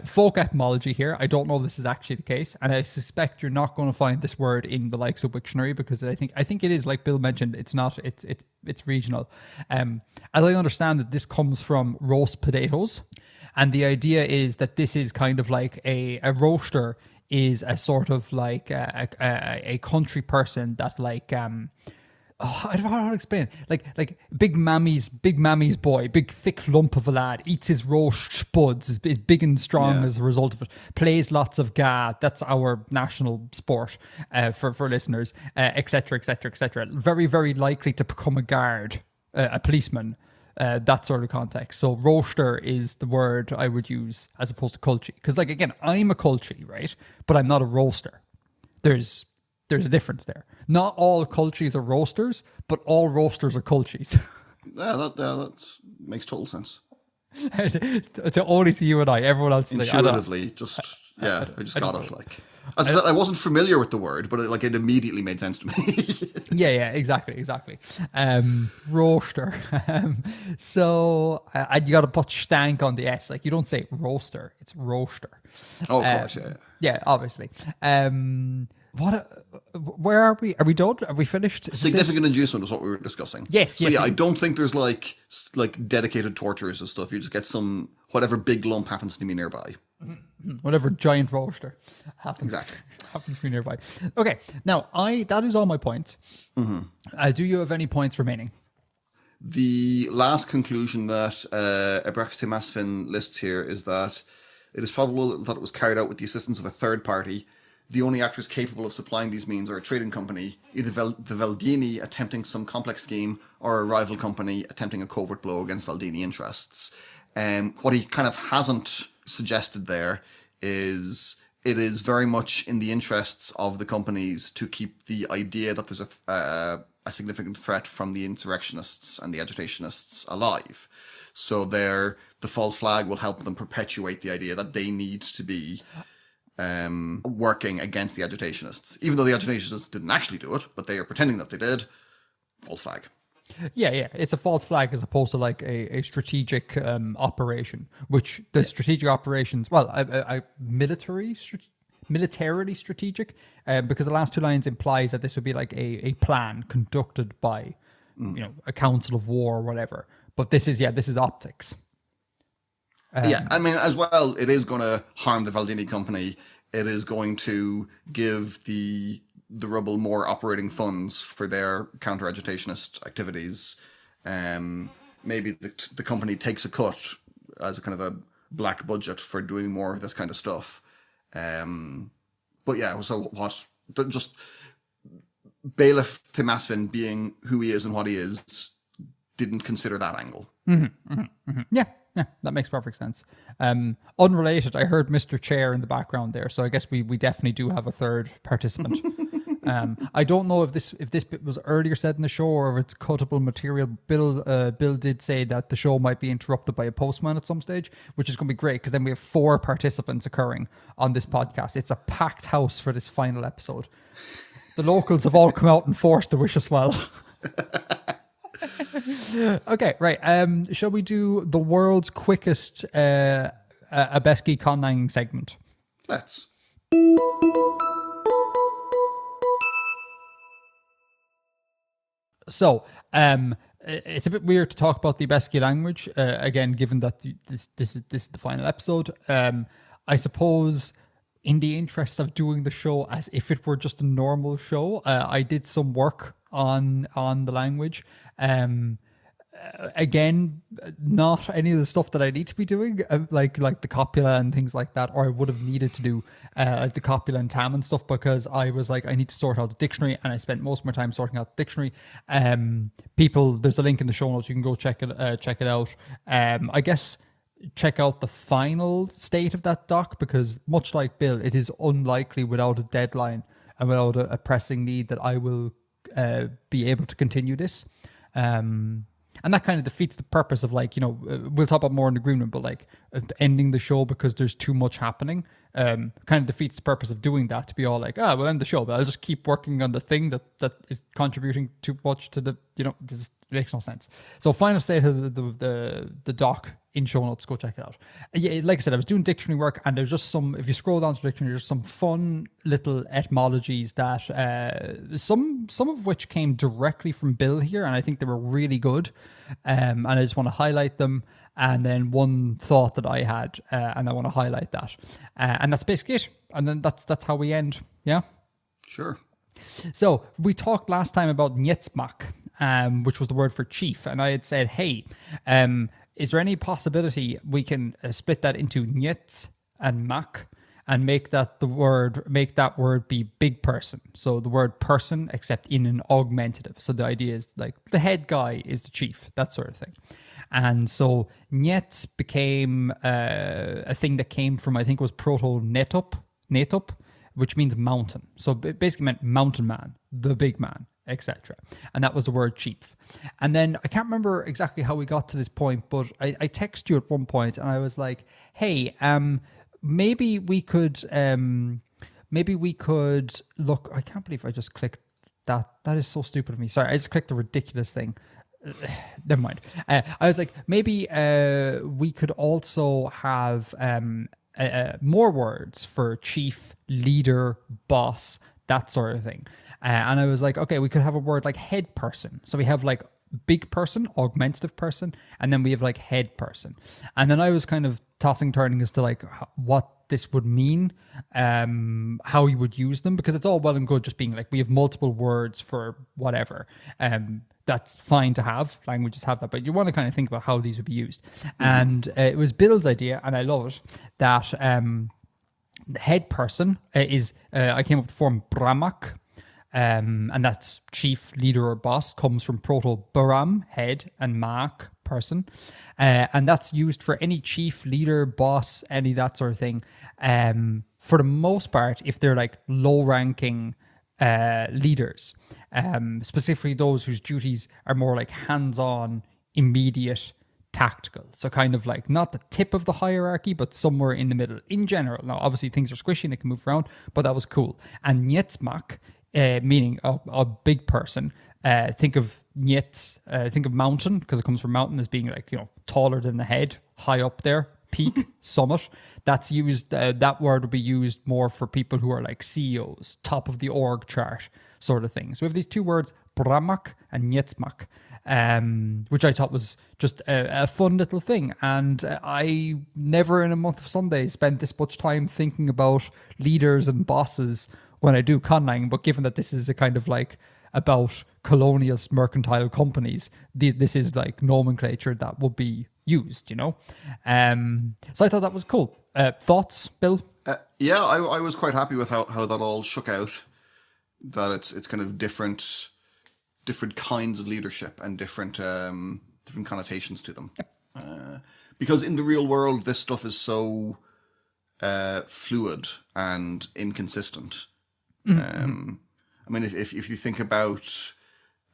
folk etymology here. I don't know if this is actually the case, and I suspect you're not going to find this word in the likes of Wiktionary, because I think it is, like Bill mentioned, it's not. It's regional. As I understand it, this comes from roast potatoes, and the idea is that this is kind of like a roaster is a sort of like a country person that like. I don't know how to explain it. Like big mammy's boy, big thick lump of a lad, eats his roast spuds, is big and strong as a result of it, plays lots of ga. That's our national sport for listeners, etc. Very, very likely to become a guard, a policeman, that sort of context. So roaster is the word I would use as opposed to culchie. Because like, again, I'm a culchie, right? But I'm not a roaster. There's a difference there. Not all culchies are roasters, but all roasters are culchies. Yeah, that makes total sense. It's only to you and I. Everyone else is intuitively, I just got it. Like, as I said, I wasn't familiar with the word, but it immediately made sense to me. Yeah, exactly. Roaster. So, and you got to put stank on the S. Like, you don't say roaster; it's roaster. Oh, of course, yeah. Yeah, obviously. Where are we? Are we done? Are we finished? Significant inducement is what we were discussing. Yes. Yeah, I don't think there's like dedicated torturers and stuff. You just get whatever big lump happens to be nearby. Whatever giant roaster happens to be nearby. Okay, now that is all my points. Mm-hmm. Do you have any points remaining? The last conclusion that Abheskii lists here is that it is probable that it was carried out with the assistance of a third party. The only actors capable of supplying these means are a trading company, either the Valdini attempting some complex scheme or a rival company attempting a covert blow against Valdini interests. What he kind of hasn't suggested there is it is very much in the interests of the companies to keep the idea that there's a significant threat from the insurrectionists and the agitationists alive. So the false flag will help them perpetuate the idea that they need to be working against the agitationists, even though the agitationists didn't actually do it, but they are pretending that they did. False flag. Yeah. It's a false flag as opposed to like a strategic operation, which the strategic operations, well, militarily strategic, because the last two lines implies that this would be like a plan conducted by, a council of war or whatever. But this is optics. Yeah, I mean, as well, it is going to harm the Valdini company. It is going to give the Rubble more operating funds for their counter-agitationist activities. Maybe the company takes a cut as a kind of a black budget for doing more of this kind of stuff. But yeah, so just Bailiff Timasvin being who he is and what he is didn't consider that angle. Yeah, that makes perfect sense. Unrelated, I heard Mr. Chair in the background there, so I guess we definitely do have a third participant. I don't know if this bit was earlier said in the show or if it's cuttable material. Bill did say that the show might be interrupted by a postman at some stage, which is going to be great because then we have 4 participants occurring on this podcast. It's a packed house for this final episode. The locals have all come out in force to wish us well. Okay, right. Shall we do the world's quickest Abheskii conlang segment? Let's. So, it's a bit weird to talk about the Abheskii language again, given that this is the final episode. I suppose, in the interest of doing the show as if it were just a normal show, I did some work on the language. Again, not any of the stuff that I need to be doing, like the copula and things like that, or I would have needed to do like the copula and tam and stuff, because I was like, I need to sort out the dictionary, and I spent most of my time sorting out the dictionary. There's a link in the show notes. You can go check it out. I guess check out the final state of that doc, because much like Bill, it is unlikely without a deadline and without a pressing need that I will be able to continue this. And that kind of defeats the purpose of, like, we'll talk about more in the green room, but like ending the show because there's too much happening kind of defeats the purpose of doing that, to be all like, we'll end the show, but I'll just keep working on the thing that is contributing too much to the, this makes no sense. So final state of the doc in show notes, go check it out. Yeah, like I said, I was doing dictionary work, and there's just some, if you scroll down to the dictionary, there's some fun little etymologies that some of which came directly from Bill here, and I think they were really good. And I just want to highlight them. And then one thought that I had, and I want to highlight that. And that's basically it. And then that's how we end. Yeah? Sure. So we talked last time about Nietzmak, which was the word for chief. And I had said, hey, is there any possibility we can split that into Nietz and Mak and make that word be big person? So the word person, except in an augmentative. So the idea is like the head guy is the chief, that sort of thing. And so Nietz became a thing that came from, I think it was Proto-Netup, which means mountain. So it basically meant mountain man, the big man, etc. And that was the word chief. And then I can't remember exactly how we got to this point, but I texted you at one point and I was like, hey, maybe we could look. I can't believe I just clicked that. That is so stupid of me. Sorry, I just clicked a ridiculous thing. Never mind. I was like, maybe we could also have more words for chief, leader, boss, that sort of thing. And I was like, okay, we could have a word like head person. So we have like big person, augmentative person, and then we have like head person. And then I was kind of turning as to like what this would mean, how you would use them, because it's all well and good just being like, we have multiple words for whatever. That's fine to have. Languages have that, but you want to kind of think about how these would be used. Mm-hmm. And it was Bill's idea, and I love it, that the head person is, I came up with the form Bramak, and that's chief, leader, or boss, comes from Proto-Baram, head, and Mak, person. And that's used for any chief, leader, boss, any that sort of thing. For the most part, if they're like low-ranking leaders, specifically those whose duties are more like hands-on, immediate, tactical. So kind of like not the tip of the hierarchy, but somewhere in the middle in general. Now, obviously things are squishy and it can move around, but that was cool. And Nietzmak meaning a big person. Think of Niet, think of mountain, because it comes from mountain as being like, taller than the head, high up there, peak, summit. That's used, that word would be used more for people who are like CEOs, top of the org chart sort of thing. So we have these two words, Bramak and Nietsmak, which I thought was just a fun little thing. And I never in a month of Sundays spent this much time thinking about leaders and bosses when I do conlang, but given that this is a kind of like about colonial mercantile companies, this is like nomenclature that would be used, So I thought that was cool. Thoughts, Bill? Yeah, I was quite happy with how that all shook out. That it's kind of different kinds of leadership and different connotations to them. Yep. Because in the real world, this stuff is so fluid and inconsistent. Mm-hmm. I mean, if you think about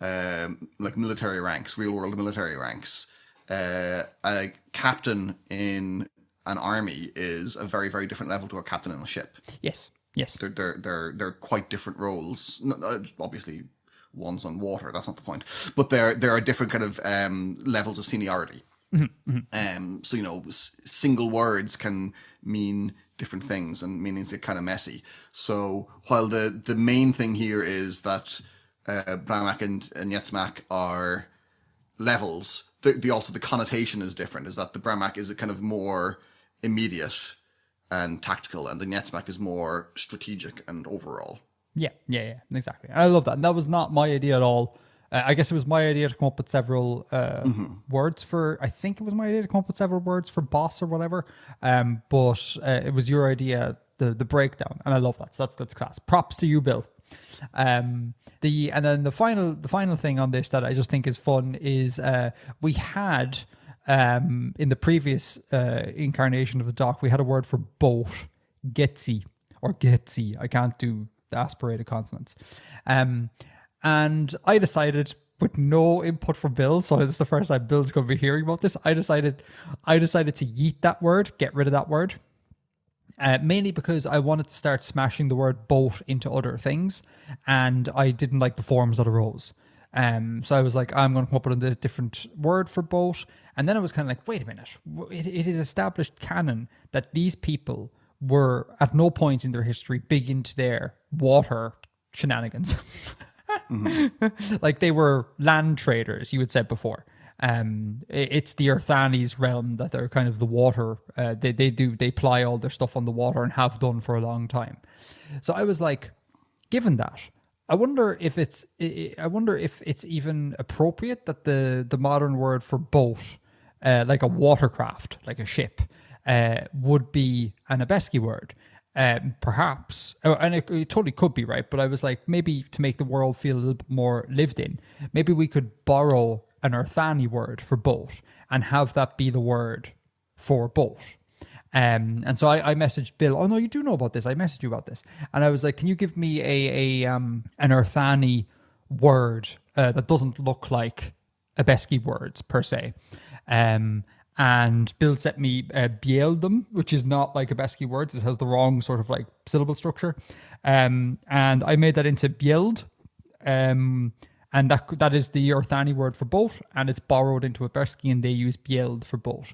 like military ranks, real world military ranks, a captain in an army is a very, very different level to a captain in a ship. Yes. They're quite different roles. Obviously, one's on water. That's not the point. But there are different kind of levels of seniority. Mm-hmm. So single words can mean different things, and meanings get kind of messy. So while the main thing here is that Bramak and Nietsmak are levels, the connotation is different. Is that the Bramak is a kind of more immediate and tactical, and the Nietsmak is more strategic and overall. Yeah, exactly. I love that. And that was not my idea at all. I guess it was my idea to come up with several words for, I think it was my idea to come up with several words for boss or whatever. But it was your idea, the breakdown. And I love that. So that's class. Props to you, Bill. And then the final thing on this that I just think is fun is we had in the previous incarnation of the doc, we had a word for boat, Getzi or Getzi. I can't do the aspirated consonants. And I decided, with no input from Bill, so this is the first time Bill's going to be hearing about this, I decided to yeet that word, get rid of that word. Mainly because I wanted to start smashing the word boat into other things, and I didn't like the forms that arose. So I was like, I'm going to come up with a different word for boat. And then I was kind of like, wait a minute. It is established canon that these people were at no point in their history big into their water shenanigans. Mm-hmm. Like they were land traders, you had said before. It's the Earthani's realm that they're kind of the water. They ply all their stuff on the water and have done for a long time. So I was like, given that, I wonder if it's even appropriate that the modern word for boat, like a watercraft, like a ship, would be an Abheskii word. Perhaps, and it totally could be, right? But I was like, maybe to make the world feel a little bit more lived in, maybe we could borrow an Earthani word for boat and have that be the word for boat. And so I messaged Bill. Oh no, you do know about this. I messaged you about this, and I was like, can you give me an Earthani word that doesn't look like Abheskii words per se? And Bill sent me Bieldum, which is not like Abheskii words. It has the wrong sort of like syllable structure. And I made that into Bield. And that is the Earthani word for boat, and it's borrowed into Abheskii, and they use Bield for boat,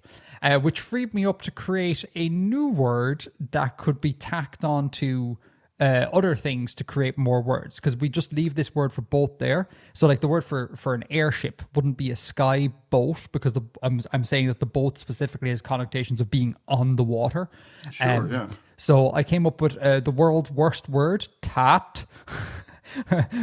which freed me up to create a new word that could be tacked on to other things to create more words, because we just leave this word for boat there. So like the word for an airship wouldn't be a sky boat, because I'm saying that the boat specifically has connotations of being on the water. Sure, yeah. So I came up with the world's worst word, tat,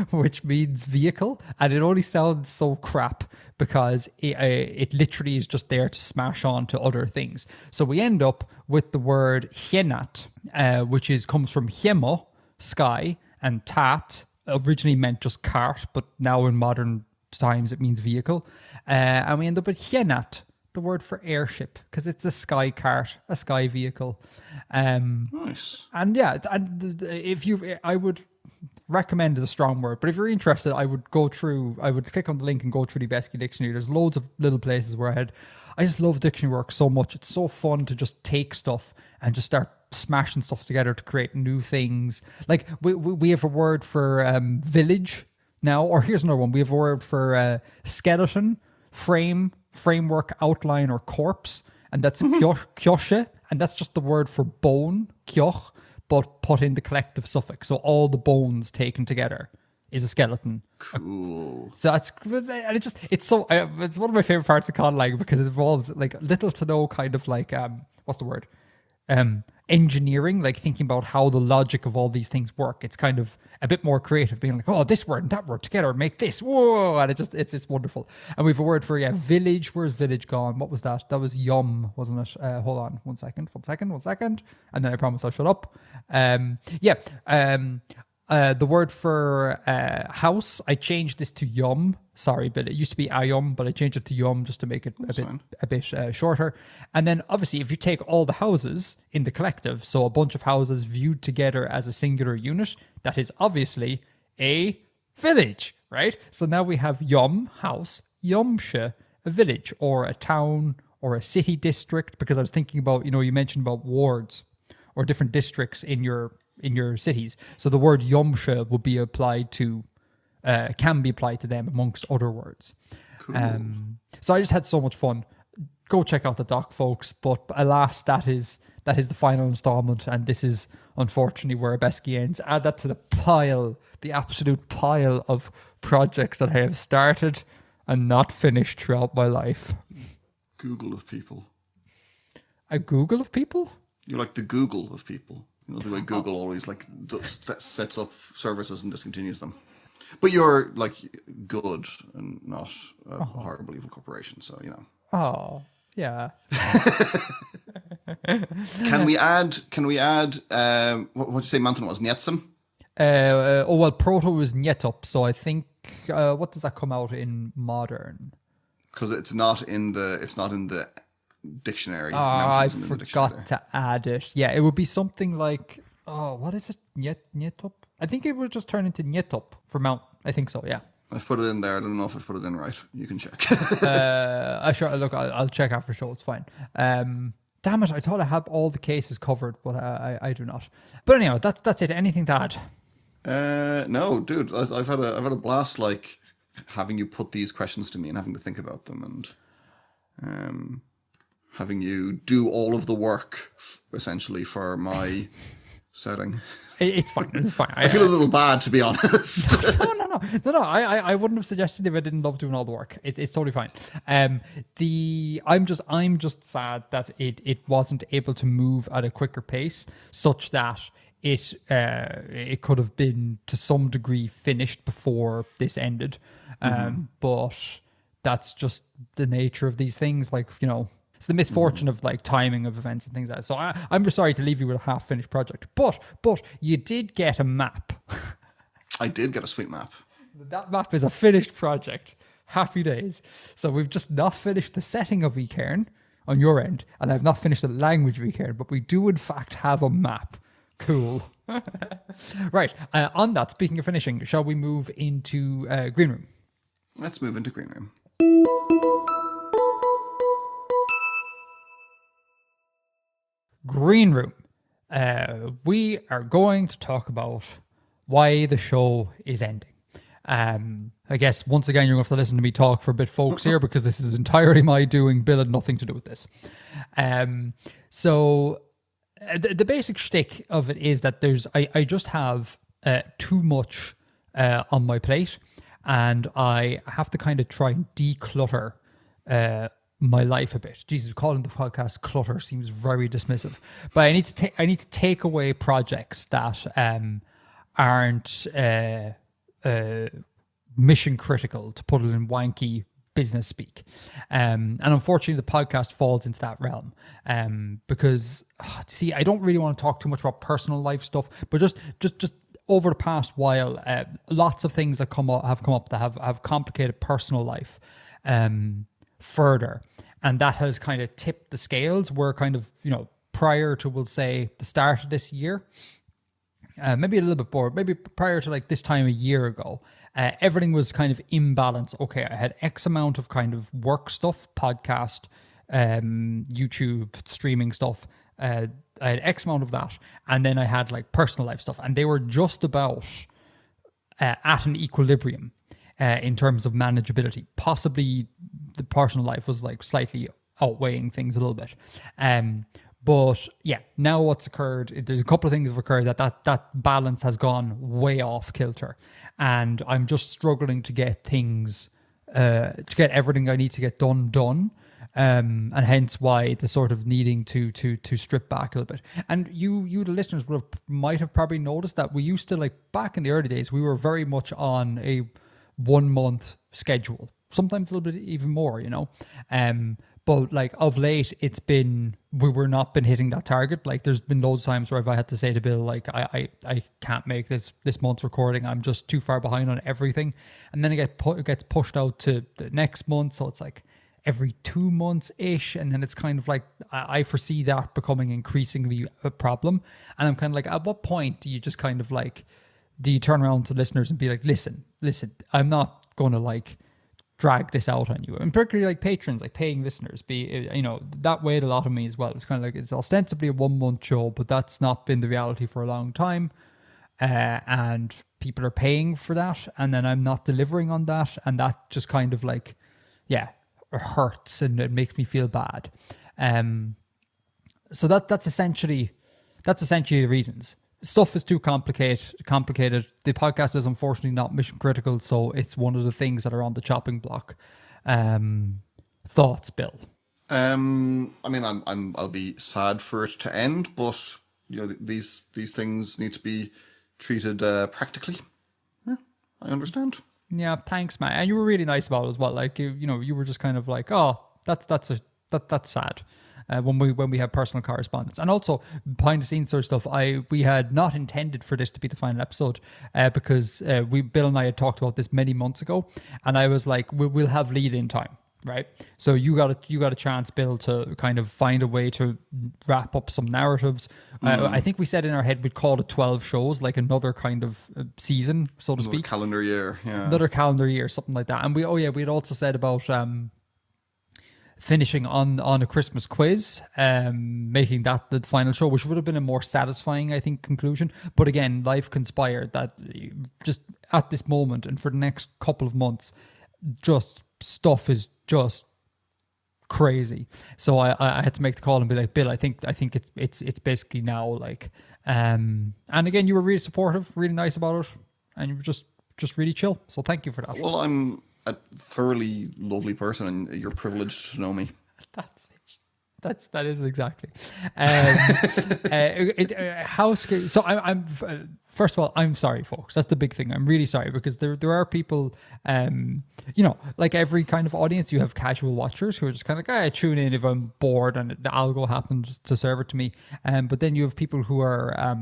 which means vehicle, and it only sounds so crap because it literally is just there to smash on to other things. So we end up with the word hienat, which comes from hiemo, sky, and tat originally meant just cart, but now in modern times it means vehicle. And we end up with hienat, the word for airship, because it's a sky cart, a sky vehicle. Nice. And yeah, and I would recommend is a strong word, but if you're interested, I would click on the link and go through the Abheskii dictionary. There's loads of little places where I just love dictionary work so much. It's so fun to just take stuff and just start smashing stuff together to create new things. Like we have a word for village now, or here's another one. We have a word for skeleton, framework, outline, or corpse, and that's kjoshe, and that's just the word for bone, kjoch, but put in the collective suffix. So all the bones taken together is a skeleton. Cool. So it's one of my favorite parts of conlang because it involves like little to no kind of like what's the word? Engineering, like thinking about how the logic of all these things work. It's kind of a bit more creative, being like, oh, this word and that word together make this. Whoa! And it's wonderful. And we have a word for village. Where's village gone? What was that? That was yum, wasn't it? Hold on, one second. And then I promise I'll shut up. The word for house, I changed this to yum. Sorry, but it used to be ayum, but I changed it to yum just to make it a bit shorter. And then obviously if you take all the houses in the collective, so a bunch of houses viewed together as a singular unit, that is obviously a village, right? So now we have yum, house, yumshe, a village, or a town, or a city district, because I was thinking about, you mentioned about wards or different districts in your cities. So the word yumshe will be applied to, can be applied to them amongst other words. Cool. So I just had so much fun. Go check out the doc, folks. But alas, that is the final installment, and this is unfortunately where Abheskii ends. Add that to the absolute pile of projects that I have started and not finished throughout my life. Google of people. A Google of people? You're like the Google of people. The way Google always like sets up services and discontinues them. But you're like good and not a horrible evil corporation, so Oh, yeah. Can we add what did you say mountain was? Nietsum? Proto was Nyetup, so I think what does that come out in modern? Because it's not in the dictionary. I forgot to add it. Yeah, it would be something like, what is it? Nyetup? I think it would just turn into Nyetup for mountain. I think so, yeah. I've put it in there. I don't know if I've put it in right. You can check. I'll check after show. It's fine. Damn it, I thought I had all the cases covered, but I do not. But anyhow, that's it. Anything to add? No, dude. I've had a blast, like having you put these questions to me and having to think about them, and having you do all of the work essentially for my setting. It's fine. It's fine. I feel a little bad, to be honest. No. I wouldn't have suggested if I didn't love doing all the work. It's totally fine. I'm just sad that it wasn't able to move at a quicker pace, such that it could have been to some degree finished before this ended. But that's just the nature of these things. Like, it's the misfortune of like timing of events and things like that. So I'm just sorry to leave you with a half-finished project. But you did get a map. I did get a sweet map. That map is a finished project. Happy days. So we've just not finished the setting of eCairn on your end, and I've not finished the language of eCairn, but we do in fact have a map. Cool. Right. On that, speaking of finishing, shall we move into Green Room? Let's move into Green Room. Green Room. We are going to talk about why the show is ending. I guess once again you're going to have to listen to me talk for a bit, folks, here, because this is entirely my doing. Bill had nothing to do with this. So the basic shtick of it is that I just have too much on my plate, and I have to kind of try and declutter my life a bit. Jesus, calling the podcast clutter seems very dismissive, but I need to take away projects that aren't mission critical, to put it in wanky business speak. And unfortunately the podcast falls into that realm, because see, I don't really want to talk too much about personal life stuff, but just over the past while, lots of things that have come up that have complicated personal life further, and that has kind of tipped the scales. Where kind of, prior to, we'll say, the start of this year, maybe a little bit more, maybe prior to like this time a year ago, everything was kind of imbalanced. Okay, I had X amount of kind of work stuff, podcast, YouTube, streaming stuff, had X amount of that, and then I had like personal life stuff, and they were just about at an equilibrium in terms of manageability. Possibly the personal life was like slightly outweighing things a little bit. But yeah, now what's occurred, there's a couple of things have occurred that balance has gone way off kilter. And I'm just struggling to get things, to get everything I need to get done. And hence why the sort of needing to strip back a little bit. And you the listeners might have probably noticed that we used to, like back in the early days, we were very much on a 1 month schedule, sometimes a little bit even more, you know. But like of late, we were not been hitting that target. Like there's been loads of times where I had to say to Bill, like I can't make this month's recording. I'm just too far behind on everything. And then it gets pushed out to the next month. So it's like every 2 months ish. And then it's kind of like, I foresee that becoming increasingly a problem. And I'm kind of like, at what point do you just kind of like, do you turn around to listeners and be like, listen, I'm not going to like drag this out on you, and particularly like patrons, like paying listeners, that weighed a lot of me as well. It's kind of like, it's ostensibly a 1 month show, but that's not been the reality for a long time, and people are paying for that, and then I'm not delivering on that, and that just kind of like, yeah, hurts, and it makes me feel bad. So that's essentially the reasons. Stuff is too complicated. The podcast is unfortunately not mission critical, so it's one of the things that are on the chopping block. Thoughts, Bill? I mean, I'll be sad for it to end, but you know, these things need to be treated practically. Yeah, I understand. Yeah, thanks, man. And you were really nice about it as well. Like you were just kind of like, oh, that's sad. When we have personal correspondence, and also behind the scenes sort of stuff, we had not intended for this to be the final episode, because Bill and I had talked about this many months ago, and I was like, we'll have lead in time, right? So you got a chance, Bill, to kind of find a way to wrap up some narratives. I think we said in our head we'd call it 12 shows, like another kind of season, so to speak. Calendar year, yeah. Another calendar year, something like that. And we had also said about finishing on a Christmas quiz, making that the final show, which would have been a more satisfying, I think, conclusion. But again, life conspired that just at this moment and for the next couple of months, just stuff is just crazy. So I had to make the call and be like, Bill, I think it's basically now like, and again, you were really supportive, really nice about it, and you were just really chill. So thank you for that. Well, I'm a thoroughly lovely person, and you're privileged to know me. That's it. That is exactly. How scary? So I'm first of all, I'm sorry, folks. That's the big thing. I'm really sorry, because there are people, like every kind of audience, you have casual watchers who are just kind of like, I tune in if I'm bored and the algo happens to serve it to me. But then you have people who are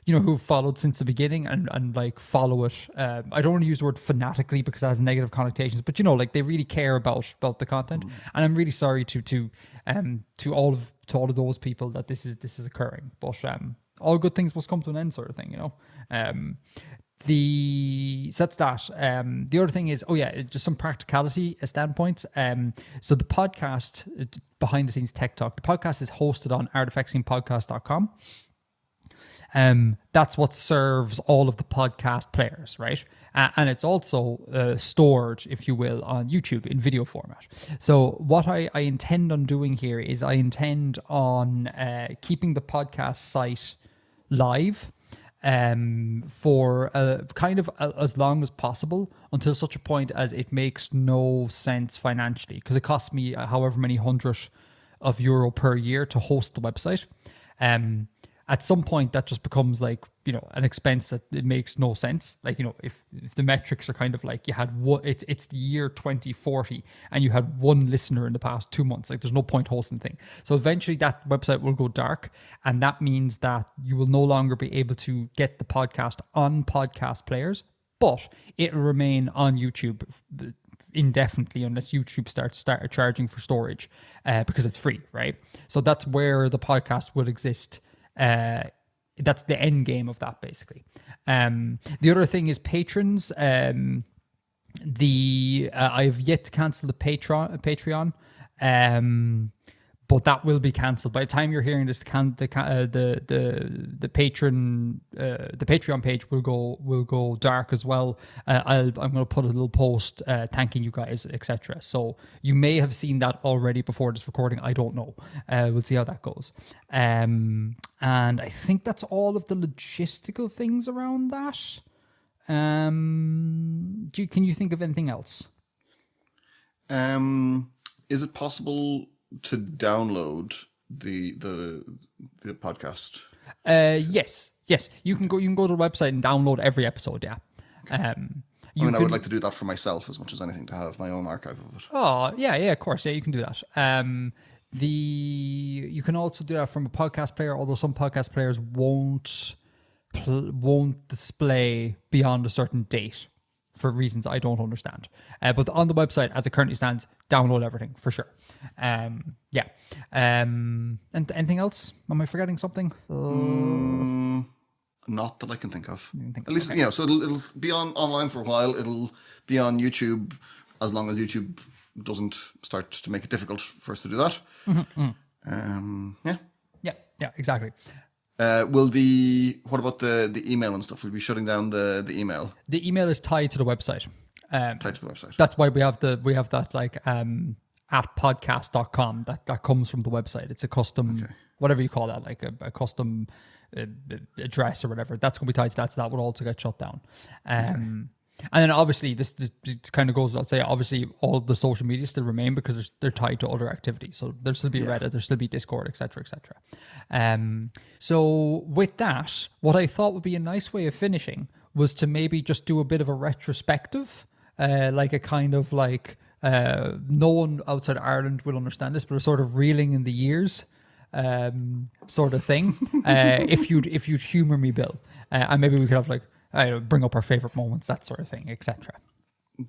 who've followed since the beginning and like follow it. I don't want to use the word fanatically because that has negative connotations, but like they really care about the content. And I'm really sorry to all of those people that this is occurring. But all good things must come to an end, sort of thing, so that's that. The other thing is, just some practicality standpoints. So the podcast, behind the scenes tech talk, the podcast is hosted on artifexianpodcast.com. That's what serves all of the podcast players, right? And it's also stored, if you will, on YouTube in video format. So what I intend on doing here is I intend on keeping the podcast site live for kind of as long as possible, until such a point as it makes no sense financially, because it costs me however many hundred of euro per year to host the website. At some point that just becomes like, an expense that it makes no sense. Like, if the metrics are kind of like you had it's the year 2040 and you had one listener in the past 2 months, like there's no point hosting the thing. So eventually that website will go dark, and that means that you will no longer be able to get the podcast on podcast players, but it will remain on YouTube indefinitely unless YouTube starts charging for storage, because it's free, right? So that's where the podcast will exist. That's the end game of that, basically. The other thing is patrons. I've yet to cancel the Patreon, but that will be cancelled by the time you're hearing this. The Patreon page will go dark as well. I'm going to put a little post thanking you guys, etc. So you may have seen that already before this recording. I don't know. We'll see how that goes. And I think that's all of the logistical things around that. Can you think of anything else? Is it possible to download the podcast? Yes. You can go to the website and download every episode. Yeah. I would like to do that for myself as much as anything, to have my own archive of it. Oh yeah, of course. Yeah, you can do that. You can also do that from a podcast player, although some podcast players won't display beyond a certain date for reasons I don't understand. But on the website, as it currently stands, download everything for sure. And anything else? Am I forgetting something? Not that I can think of. At least, okay. So it'll be online for a while. It'll be on YouTube as long as YouTube doesn't start to make it difficult for us to do that. Yeah, exactly. What about the email and stuff? We'll be shutting down the email. The email is tied to the website. Tied to the website. That's why we have that like at podcast.com that comes from the website. It's a custom, whatever you call that, like a custom address or whatever. That's going to be tied to that, so that would also get shut down. And then obviously this kind of goes without saying, obviously all the social media still remain because they're tied to other activities. So there'll still be Reddit, there'll still be Discord, etc. So with that, what I thought would be a nice way of finishing was to maybe just do a bit of a retrospective, like a kind of like, no one outside Ireland will understand this, but a sort of reeling in the years sort of thing. If you'd humor me, Bill, and maybe we could have like, bring up our favorite moments, that sort of thing, etc.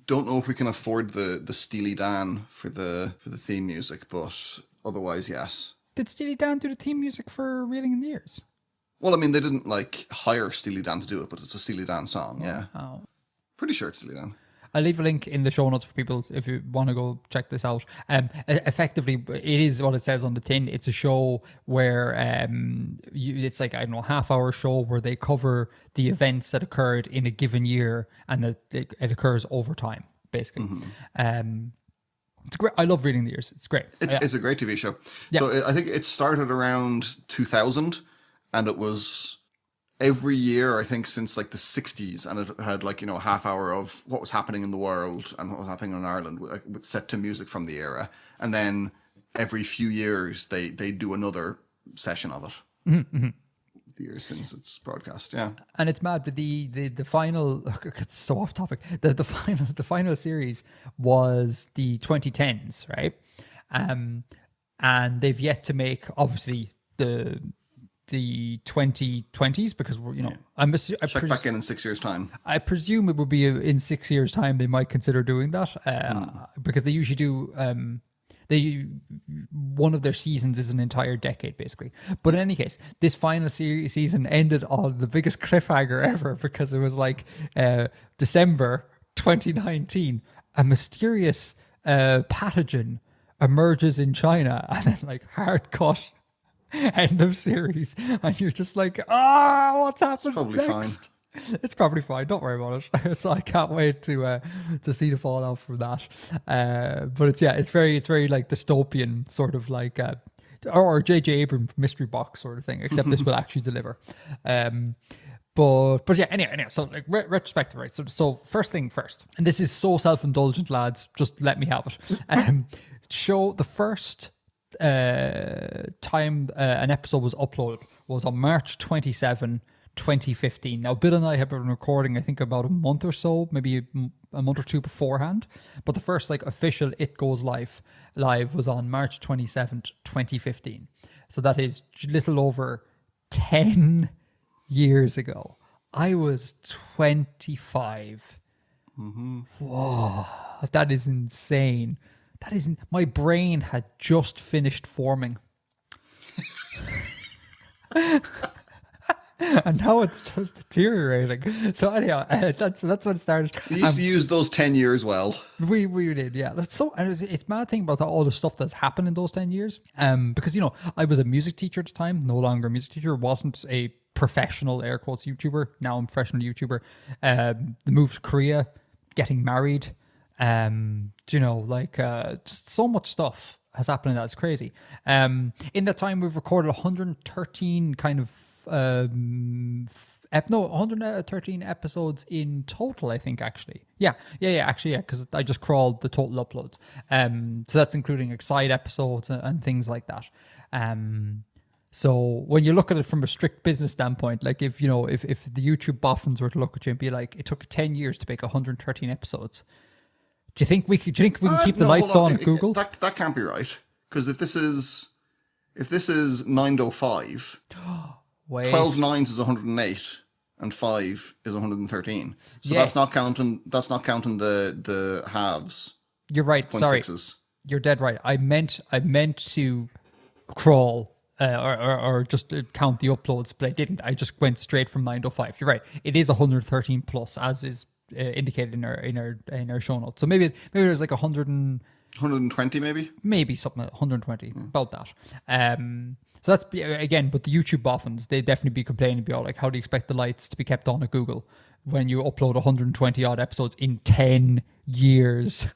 Don't know if we can afford the Steely Dan for the theme music, but otherwise, yes. Did Steely Dan do the theme music for Reeling in the Years? Well, I mean, they didn't like hire Steely Dan to do it, but it's a Steely Dan song, yeah. Oh. Pretty sure it's Steely Dan. I'll leave a link in the show notes for people if you want to go check this out. Effectively, it is what it says on the tin. It's a show where it's like, I don't know, half-hour show where they cover the events that occurred in a given year, and it occurs over time, basically. It's great. I love Reading the Years. It's great. It's a great TV show. Yeah. So I think it started around 2000, and it was every year, I think, since like the 60s, and it had like, a half hour of what was happening in the world and what was happening in Ireland with set to music from the era. And then every few years they do another session of it. The years since it's broadcast, yeah. And it's mad, but the final, it's so off topic. The final series was the 2010s, right? And they've yet to make obviously the 2020s, because we're, check back in 6 years' time. I presume it would be in 6 years' time they might consider doing that, because they usually do. One of their seasons is an entire decade, basically. But in any case, this final season ended on the biggest cliffhanger ever, because it was like December 2019, a mysterious pathogen emerges in China, and then like hard cut. End of series, and you're just like, what's happening next? Fine. It's probably fine. Don't worry about it. So I can't wait to see the fallout from that. But it's very like dystopian, sort of like or J.J. Abrams mystery box sort of thing. Except this will actually deliver. But yeah. Anyway. So like retrospective, right? So first thing first, and this is so self-indulgent, lads. Just let me have it. Show the first time an episode was uploaded was on March 27, 2015. Now, Bill and I have been recording, I think, about a month or so, maybe a month or two beforehand. But the first like official It Goes live was on March 27th, 2015. So that is a little over 10 years ago. I was 25. Whoa, that is insane. That isn't. My brain had just finished forming. And now it's just deteriorating. So anyhow, that's when it started. We used to use those 10 years well. We did, yeah. That's so, and it's mad thing about all the stuff that's happened in those 10 years. Because I was a music teacher at the time, no longer a music teacher, wasn't a professional air quotes YouTuber. Now I'm a professional YouTuber. The move to Korea, getting married, just so much stuff has happened in that. It's crazy. In that time we've recorded 113 kind of 113 episodes in total, I think, actually. Yeah, because I just crawled the total uploads. So that's including side episodes and things like that. So when you look at it from a strict business standpoint, like if the YouTube boffins were to look at you and be like, it took 10 years to make 113 episodes. Do you think we can keep the lights on at Google? That can't be right. Because if this is 905, 12 nines is 108 and 5 is 113. So yes. That's not counting the halves. You're right. Sorry. You're dead right. I meant to crawl or just count the uploads, but I didn't. I just went straight from 905. You're right. It is 113 plus, as is indicated in our show notes. So maybe there's like 120 maybe something like 120 about that. So that's again, but the YouTube boffins, they definitely be complaining about like, how do you expect the lights to be kept on at Google when you upload 120 odd episodes in 10 years?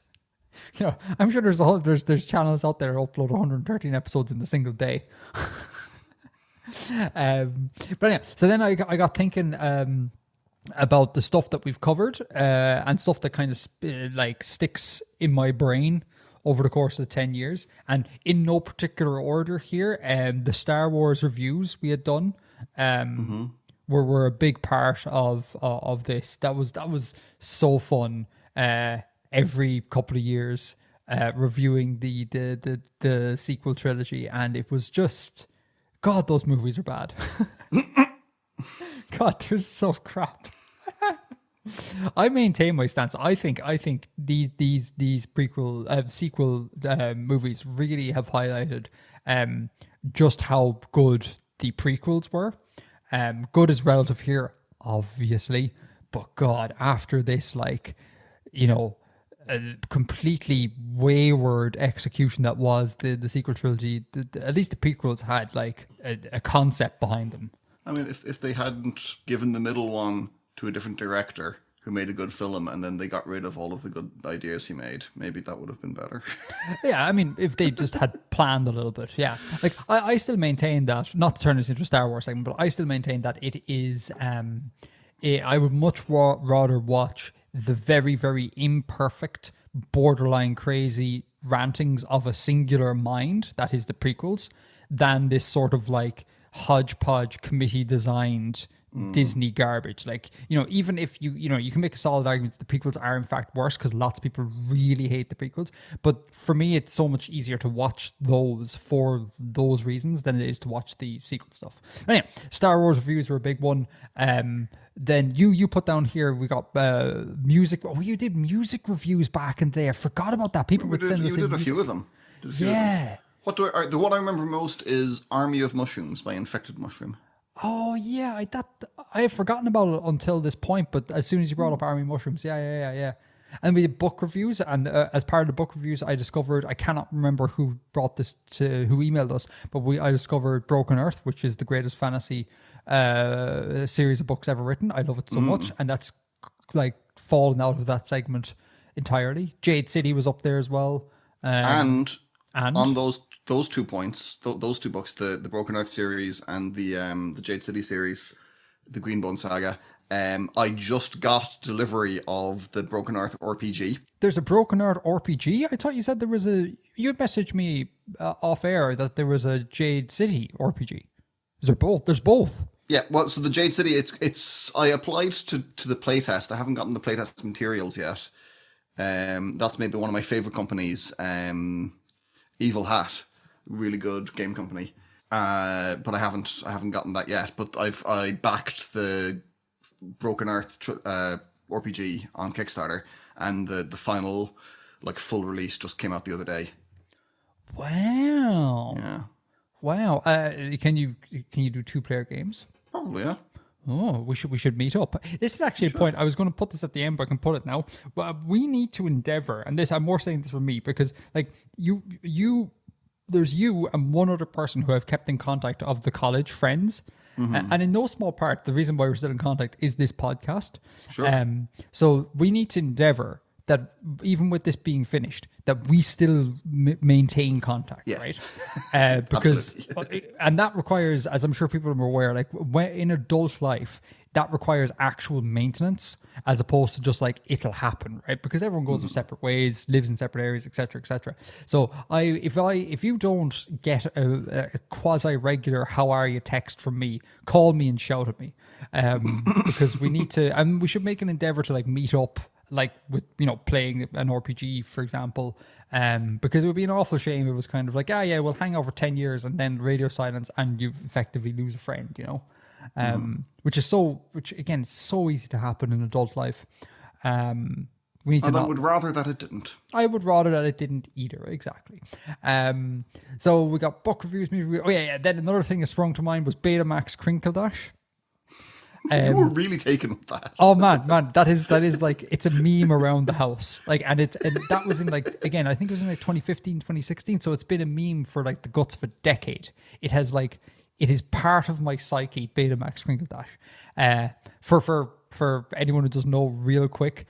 I'm sure there's channels out there that upload 113 episodes in a single day. But anyway, so then I got thinking about the stuff that we've covered and stuff that kind of sticks in my brain over the course of the 10 years. And in no particular order here, the Star Wars reviews we had done were a big part of this. That was so fun. Every couple of years, reviewing the sequel trilogy, and it was just, God, those movies are bad. God, they're so crap. I maintain my stance. I think these sequel movies really have highlighted just how good the prequels were. Good is relative here, obviously, but God, after this, completely wayward execution that was the sequel trilogy, at least the prequels had a concept behind them. I mean, if they hadn't given the middle one to a different director who made a good film and then they got rid of all of the good ideas he made, maybe that would have been better. Yeah, I mean, if they just had planned a little bit, yeah. I still maintain that, not to turn this into a Star Wars segment, but I still maintain that it is, I would much rather watch the very, very imperfect, borderline crazy rantings of a singular mind, that is the prequels, than this sort of hodgepodge committee designed Disney garbage. Even if you can make a solid argument that the prequels are in fact worse because lots of people really hate the prequels, but for me it's so much easier to watch those for those reasons than it is to watch the sequel stuff. Anyway, Star Wars reviews were a big one. Then you put down here, we got music. Oh, you did music reviews back in the day. I forgot about that. People would send us. You did a few of them. Yeah. The one I remember most is Army of Mushrooms by Infected Mushroom. Oh yeah, I had forgotten about it until this point, but as soon as you brought up Army Mushrooms, yeah. And we did book reviews, and as part of the book reviews, I discovered, I cannot remember who emailed us, but I discovered Broken Earth, which is the greatest fantasy series of books ever written. I love it so much, and that's fallen out of that segment entirely. Jade City was up there as well, and on those 2 points, those 2 books, the Broken Earth series and the Jade City series, the Greenbone Saga, I just got delivery of the Broken Earth RPG. There's a Broken Earth RPG? I thought you said there was you messaged me off air that there was a Jade City RPG. Is there both? There's both. Yeah, well, so the Jade City, it's I applied to the playtest. I haven't gotten the playtest materials yet. That's maybe one of my favorite companies, Evil Hat. Really good game company, but I haven't gotten that yet. But I backed the Broken Earth RPG on Kickstarter, and the final full release just came out the other day. Wow! Yeah. Wow. Can you do 2-player games? Probably, yeah. Oh, we should meet up. This is actually a point. I was going to put this at the end, but I can put it now. But we need to endeavor, and this I'm more saying this for me because like there's you and one other person who I've kept in contact of the college friends. And in no small part, the reason why we're still in contact is this podcast. Sure. So we need to endeavor that even with this being finished, that we still maintain contact, right? Because and that requires, as I'm sure people are aware, like in adult life, that requires actual maintenance as opposed to just like it'll happen, right? Because everyone goes their separate ways, lives in separate areas, etc., etc. So if you don't get a quasi regular "How are you?" text from me, call me and shout at me, because we need to, and we should make an endeavor to like meet up. Like with, playing an RPG, for example, because it would be an awful shame if it was kind of like, we'll hang out for 10 years and then radio silence and you effectively lose a friend, which again, is so easy to happen in adult life. We need to I would rather that it didn't. I would rather that it didn't either, exactly. So we got book reviews, movie reviews. Oh yeah. Then another thing that sprung to mind was Betamax Crinkle Dash. You were really taken with that. Oh man, that is like it's a meme around the house. Like, and that was in like, again, I think it was in like 2015, 2016. So it's been a meme for like the guts of a decade. It is part of my psyche. Betamax Crinkle Dash. For anyone who doesn't know, real quick,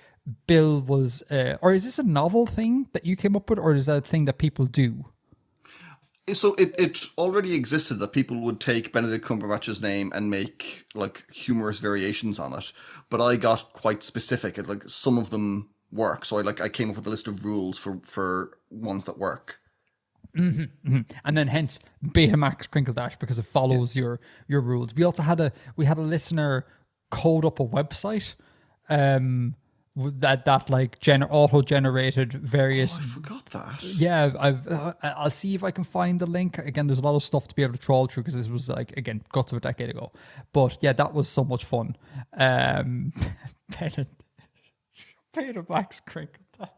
Bill was, or is this a novel thing that you came up with, or is that a thing that people do? So it already existed that people would take Benedict Cumberbatch's name and make like humorous variations on it. But I got quite specific. Like some of them work. So I came up with a list of rules for ones that work. And then hence Betamax Crinkle Dash, because it follows your rules. We also had a listener code up a website that like auto-generated various. I forgot that. Yeah, I'll see if I can find the link. Again, there's a lot of stuff to be able to trawl through because this was like, again, guts of a decade ago. But yeah, that was so much fun. Betamax Crinkle Dash.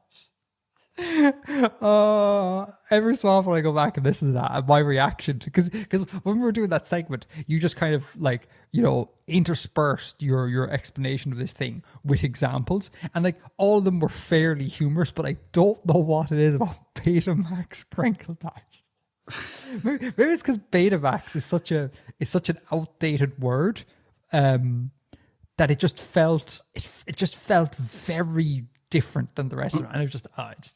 Every so often I go back and listen to that, and my reaction to, because when we were doing that segment, you just kind of like, interspersed your explanation of this thing with examples, and like all of them were fairly humorous, but I don't know what it is about Betamax Crinkle Dash. Maybe it's because Betamax is such an outdated word, that it just felt very different than the rest of it, and it just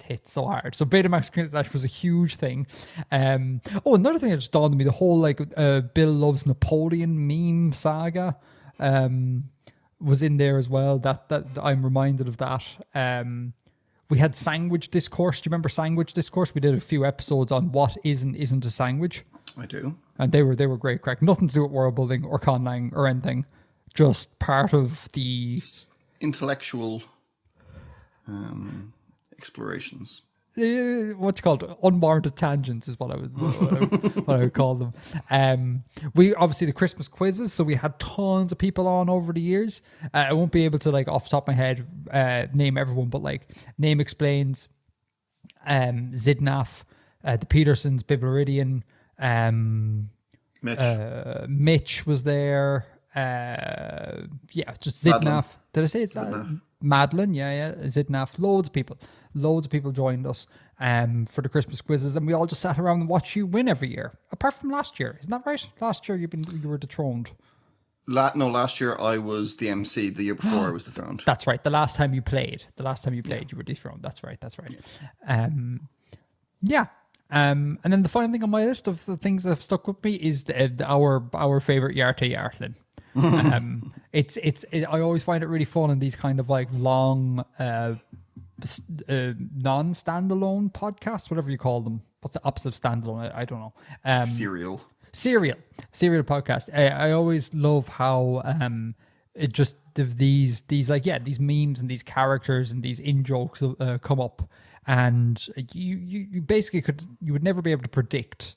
hit so hard. So Betamax Crinkle Dash was a huge thing. Another thing that just dawned on me, the whole like Bill loves Napoleon meme saga was in there as well. That I'm reminded of that. We had Sandwich Discourse. Do you remember Sandwich Discourse? We did a few episodes on what is and isn't a sandwich. I do. And they were great crack. Nothing to do with world building or conlang or anything. Just part of the intellectual explorations. What you call it? Unwarranted tangents is what I would call them. We obviously the Christmas quizzes, so we had tons of people on over the years. I won't be able to like off the top of my head name everyone, but like Name Explains, Zidnaf, the Petersons, Bibleridian, Mitch was there. Just Zidnaf. Madeline. Did I say it's Madeline? Yeah. Zidnaf. Loads of people joined us for the Christmas quizzes, and we all just sat around and watched you win every year. Apart from last year, isn't that right? Last year you were dethroned. Last year I was the MC. The year before I was dethroned. That's right. The last time you played, you were dethroned. That's right. Yeah. And then the final thing on my list of the things that have stuck with me is our favorite Yarte Yartlin. I always find it really fun in these kind of like long non-standalone podcasts, whatever you call them. What's the opposite of standalone? I don't know. Serial podcast. I always love how it just these memes and these characters and these in-jokes come up, and you basically you would never be able to predict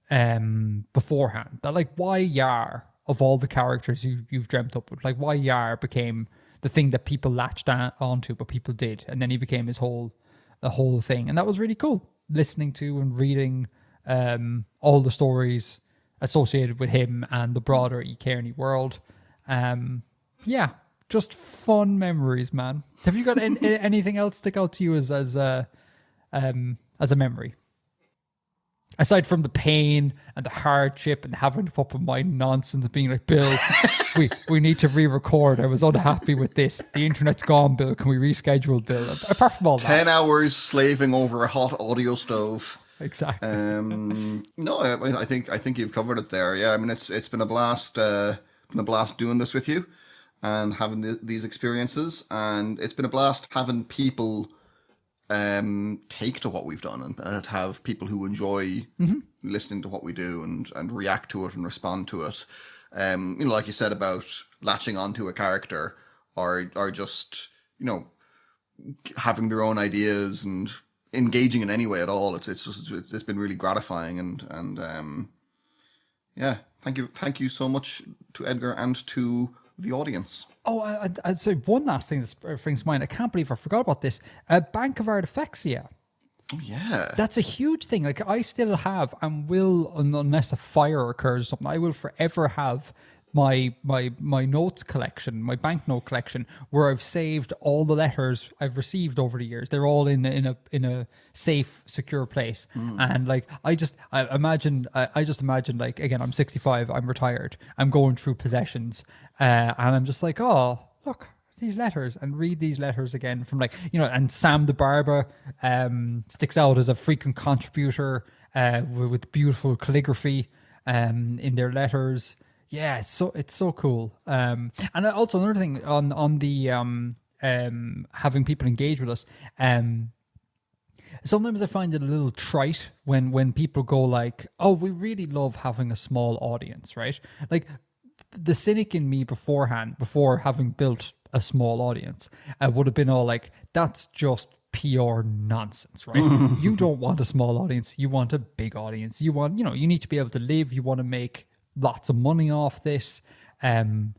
beforehand that like why Yar of all the characters you've dreamt up with, like why Yar became the thing that people latched onto, but people did, and then he became the whole thing, and that was really cool listening to and reading all the stories associated with him and the broader E. Kearney world. Yeah, just fun memories, man. Have you got anything else stick out to you as a memory? Aside from the pain and the hardship and having to put up with my nonsense, being like, Bill, we need to re-record. I was unhappy with this. The internet's gone, Bill. Can we reschedule, Bill? Apart from all that. 10 hours slaving over a hot audio stove. Exactly. No, I think you've covered it there. Yeah, I mean, it's been a blast. Been a blast doing this with you and having these experiences, and it's been a blast having people take to what we've done and have people who enjoy listening to what we do and react to it and respond to it. Like you said about latching onto a character or just, having their own ideas and engaging in any way at all. It's been really gratifying and yeah, thank you so much to Edgar and to the audience. Oh, I'd say one last thing that springs to mind. I can't believe I forgot about this. A Bank of Artifexia. Oh, yeah. That's a huge thing. Like, I still have and will, unless a fire occurs or something, I will forever have my notes collection, my banknote collection, where I've saved all the letters I've received over the years. They're all in a safe, secure place. And like, I just imagine, like, again, I'm 65, I'm retired, I'm going through possessions, and I'm just like, oh, look, these letters, and read these letters again from, like, and Sam the Barber sticks out as a frequent contributor with beautiful calligraphy in their letters. Yeah, it's so cool. And also another thing on the having people engage with us. Sometimes I find it a little trite when people go like, "Oh, we really love having a small audience," right? Like, the cynic in me before having built a small audience, would have been all like, "That's just pure nonsense, right? You don't want a small audience. You want a big audience. You want, you need to be able to live. You want to make lots of money off this. It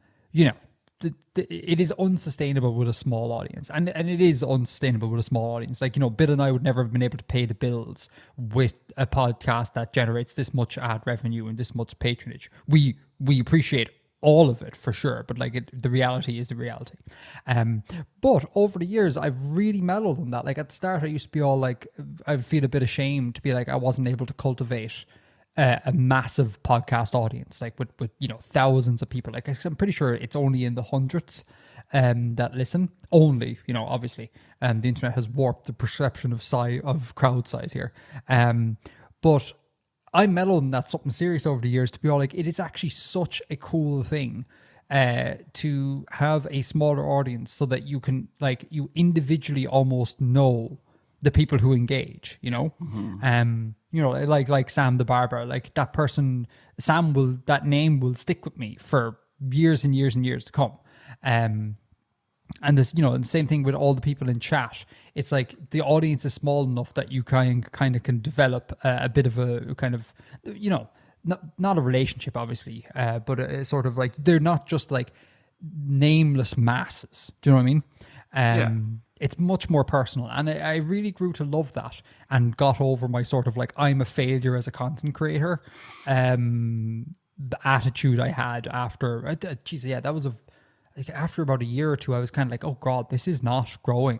is unsustainable with a small audience, and it is unsustainable with a small audience. Like, Bill and I would never have been able to pay the bills with a podcast that generates this much ad revenue and this much patronage. We appreciate all of it for sure, but like, the reality is the reality. But over the years, I've really mellowed on that. Like, at the start, I used to be all like, I would feel a bit ashamed to be like, I wasn't able to cultivate a massive podcast audience, like with thousands of people. Like, I'm pretty sure it's only in the hundreds that listen. Only, obviously, the internet has warped the perception of crowd size here. But I mellowed on that something serious over the years to be all like, it is actually such a cool thing to have a smaller audience, so that you can, like, you individually almost know the people who engage, like Sam the Barber, like that person, that name will stick with me for years and years and years to come. And this, and the same thing with all the people in chat. It's like the audience is small enough that you kind of can develop a bit of a kind of, not a relationship, obviously, but a sort of like, they're not just like nameless masses. Do you know what I mean? Yeah. It's much more personal, and I really grew to love that and got over my sort of like, I'm a failure as a content creator the attitude I had after. That was after about a year or two. I was kind of like, oh God, this is not growing.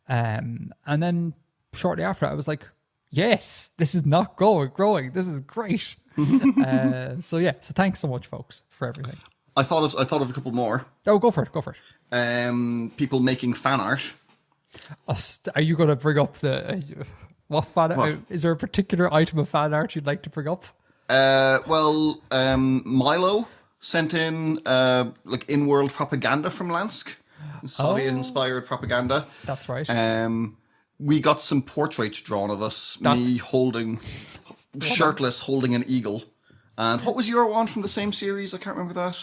And then shortly after, I was like, yes, this is not growing. This is great. So thanks so much, folks, for everything. I thought of a couple more. Oh, go for it. People making fan art. Are you going to bring up what fan art? Is there a particular item of fan art you'd like to bring up? Milo sent in like in-world propaganda from Lansk, Soviet-inspired propaganda. That's right. We got some portraits drawn of us. Me holding shirtless, holding an eagle. And what was your one from the same series? I can't remember that.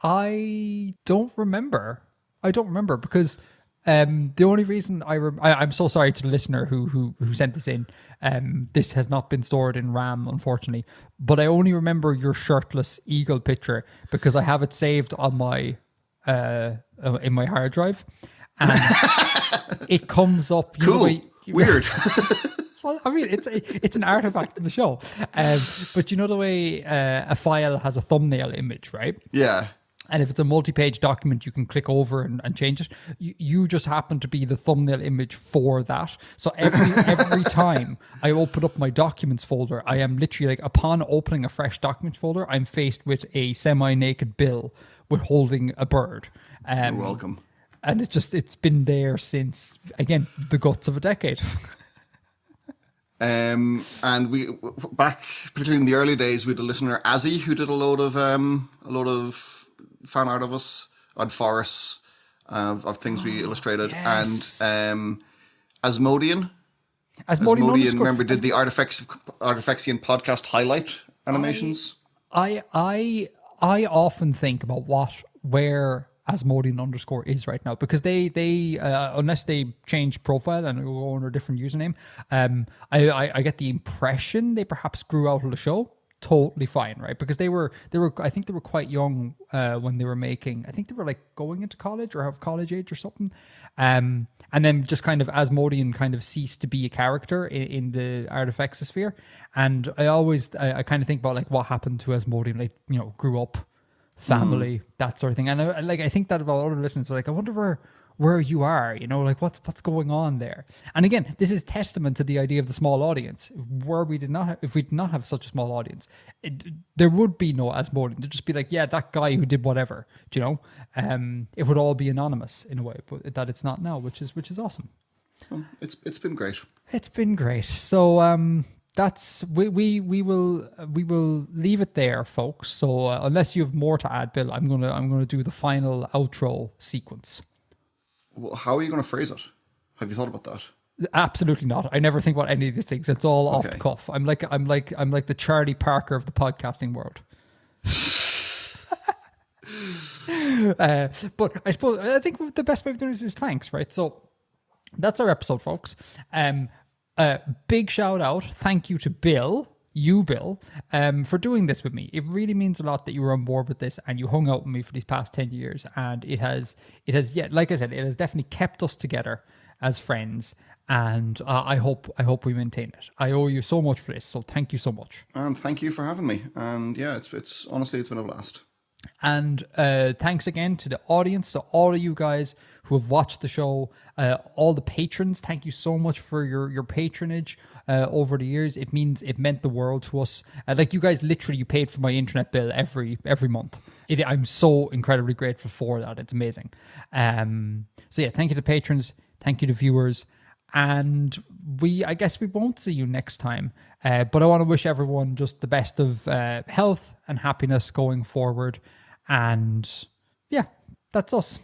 I don't remember because the only reason I'm so sorry to the listener who sent this in. This has not been stored in RAM, unfortunately, but I only remember your shirtless eagle picture because I have it saved on my in my hard drive, and it comes up. Cool. Weird. Well, I mean, it's an artifact of the show, but you know the way a file has a thumbnail image, right? Yeah. And if it's a multi-page document, you can click over and change it. You just happen to be the thumbnail image for that. So every time I open up my documents folder, I am literally like, upon opening a fresh documents folder, I'm faced with a semi-naked Bill with holding a bird. You're welcome. And it's been there since, again, the guts of a decade. And we back, particularly in the early days, we had a listener, Azzy, who did a load of fan art of us, on forests of things we illustrated, yes. and Asmodean, Asmodean remember, did the Artifexian podcast highlight animations. I often think about where Asmodean _ is right now, because they unless they change profile and go under a different username, I get the impression they perhaps grew out of the show. Totally fine, right? Because they were I think they were quite young when they were making. I think they were like going into college or have college age or something. And then just kind of Asmodean kind of ceased to be a character in the Artifexian sphere. And I kind of think about like what happened to Asmodean, like, you know, grew up, family, that sort of thing. And I think that about other listeners, like, I wonder where you are, you know, like what's going on there. And again, this is testament to the idea of the small audience. If we did not have such a small audience, there would be no Asmodean. There'd just be like, yeah, that guy who did whatever, do you know? It would all be anonymous in a way, but that it's not now, which is awesome. It's been great. It's been great. So that's we will leave it there, folks. So unless you have more to add, Bill, I'm gonna do the final outro sequence. Well, how are you going to phrase it? Have you thought about that? Absolutely not. I never think about any of these things. It's all off the cuff. I'm like the Charlie Parker of the podcasting world. But I think the best way of doing this is thanks, right? So that's our episode, folks. Big shout out, thank you to Bill, for doing this with me. It really means a lot that you were on board with this and you hung out with me for these past 10 years. And it has, like I said, it has definitely kept us together as friends. And I hope we maintain it. I owe you so much for this. So thank you so much. And thank you for having me. And yeah, it's honestly, it's been a blast. And thanks again to the audience, to all of you guys who have watched the show, all the patrons. Thank you so much for your patronage over the years. It meant the world to us. Like, you guys literally, you paid for my internet bill every month. I'm so incredibly grateful for that. It's amazing. So yeah, thank you to patrons. Thank you to viewers. And I guess we won't see you next time. But I want to wish everyone just the best of health and happiness going forward. And yeah, that's us.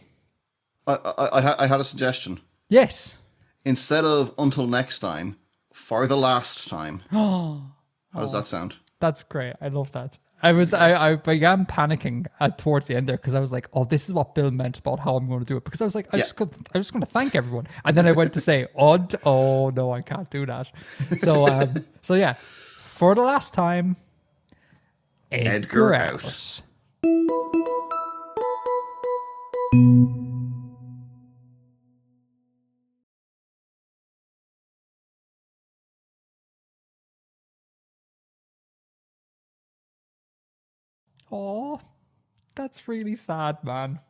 I had a suggestion. Yes. Instead of until next time, for the last time. How does that sound? That's great. I love that. I began panicking towards the end there, because I was like, oh, this is what Bill meant about how I'm going to do it. Because I was like, I'm just going to thank everyone. And then I went to say, oh no, I can't do that. So yeah, for the last time, Edgar out. Oh, that's really sad, man.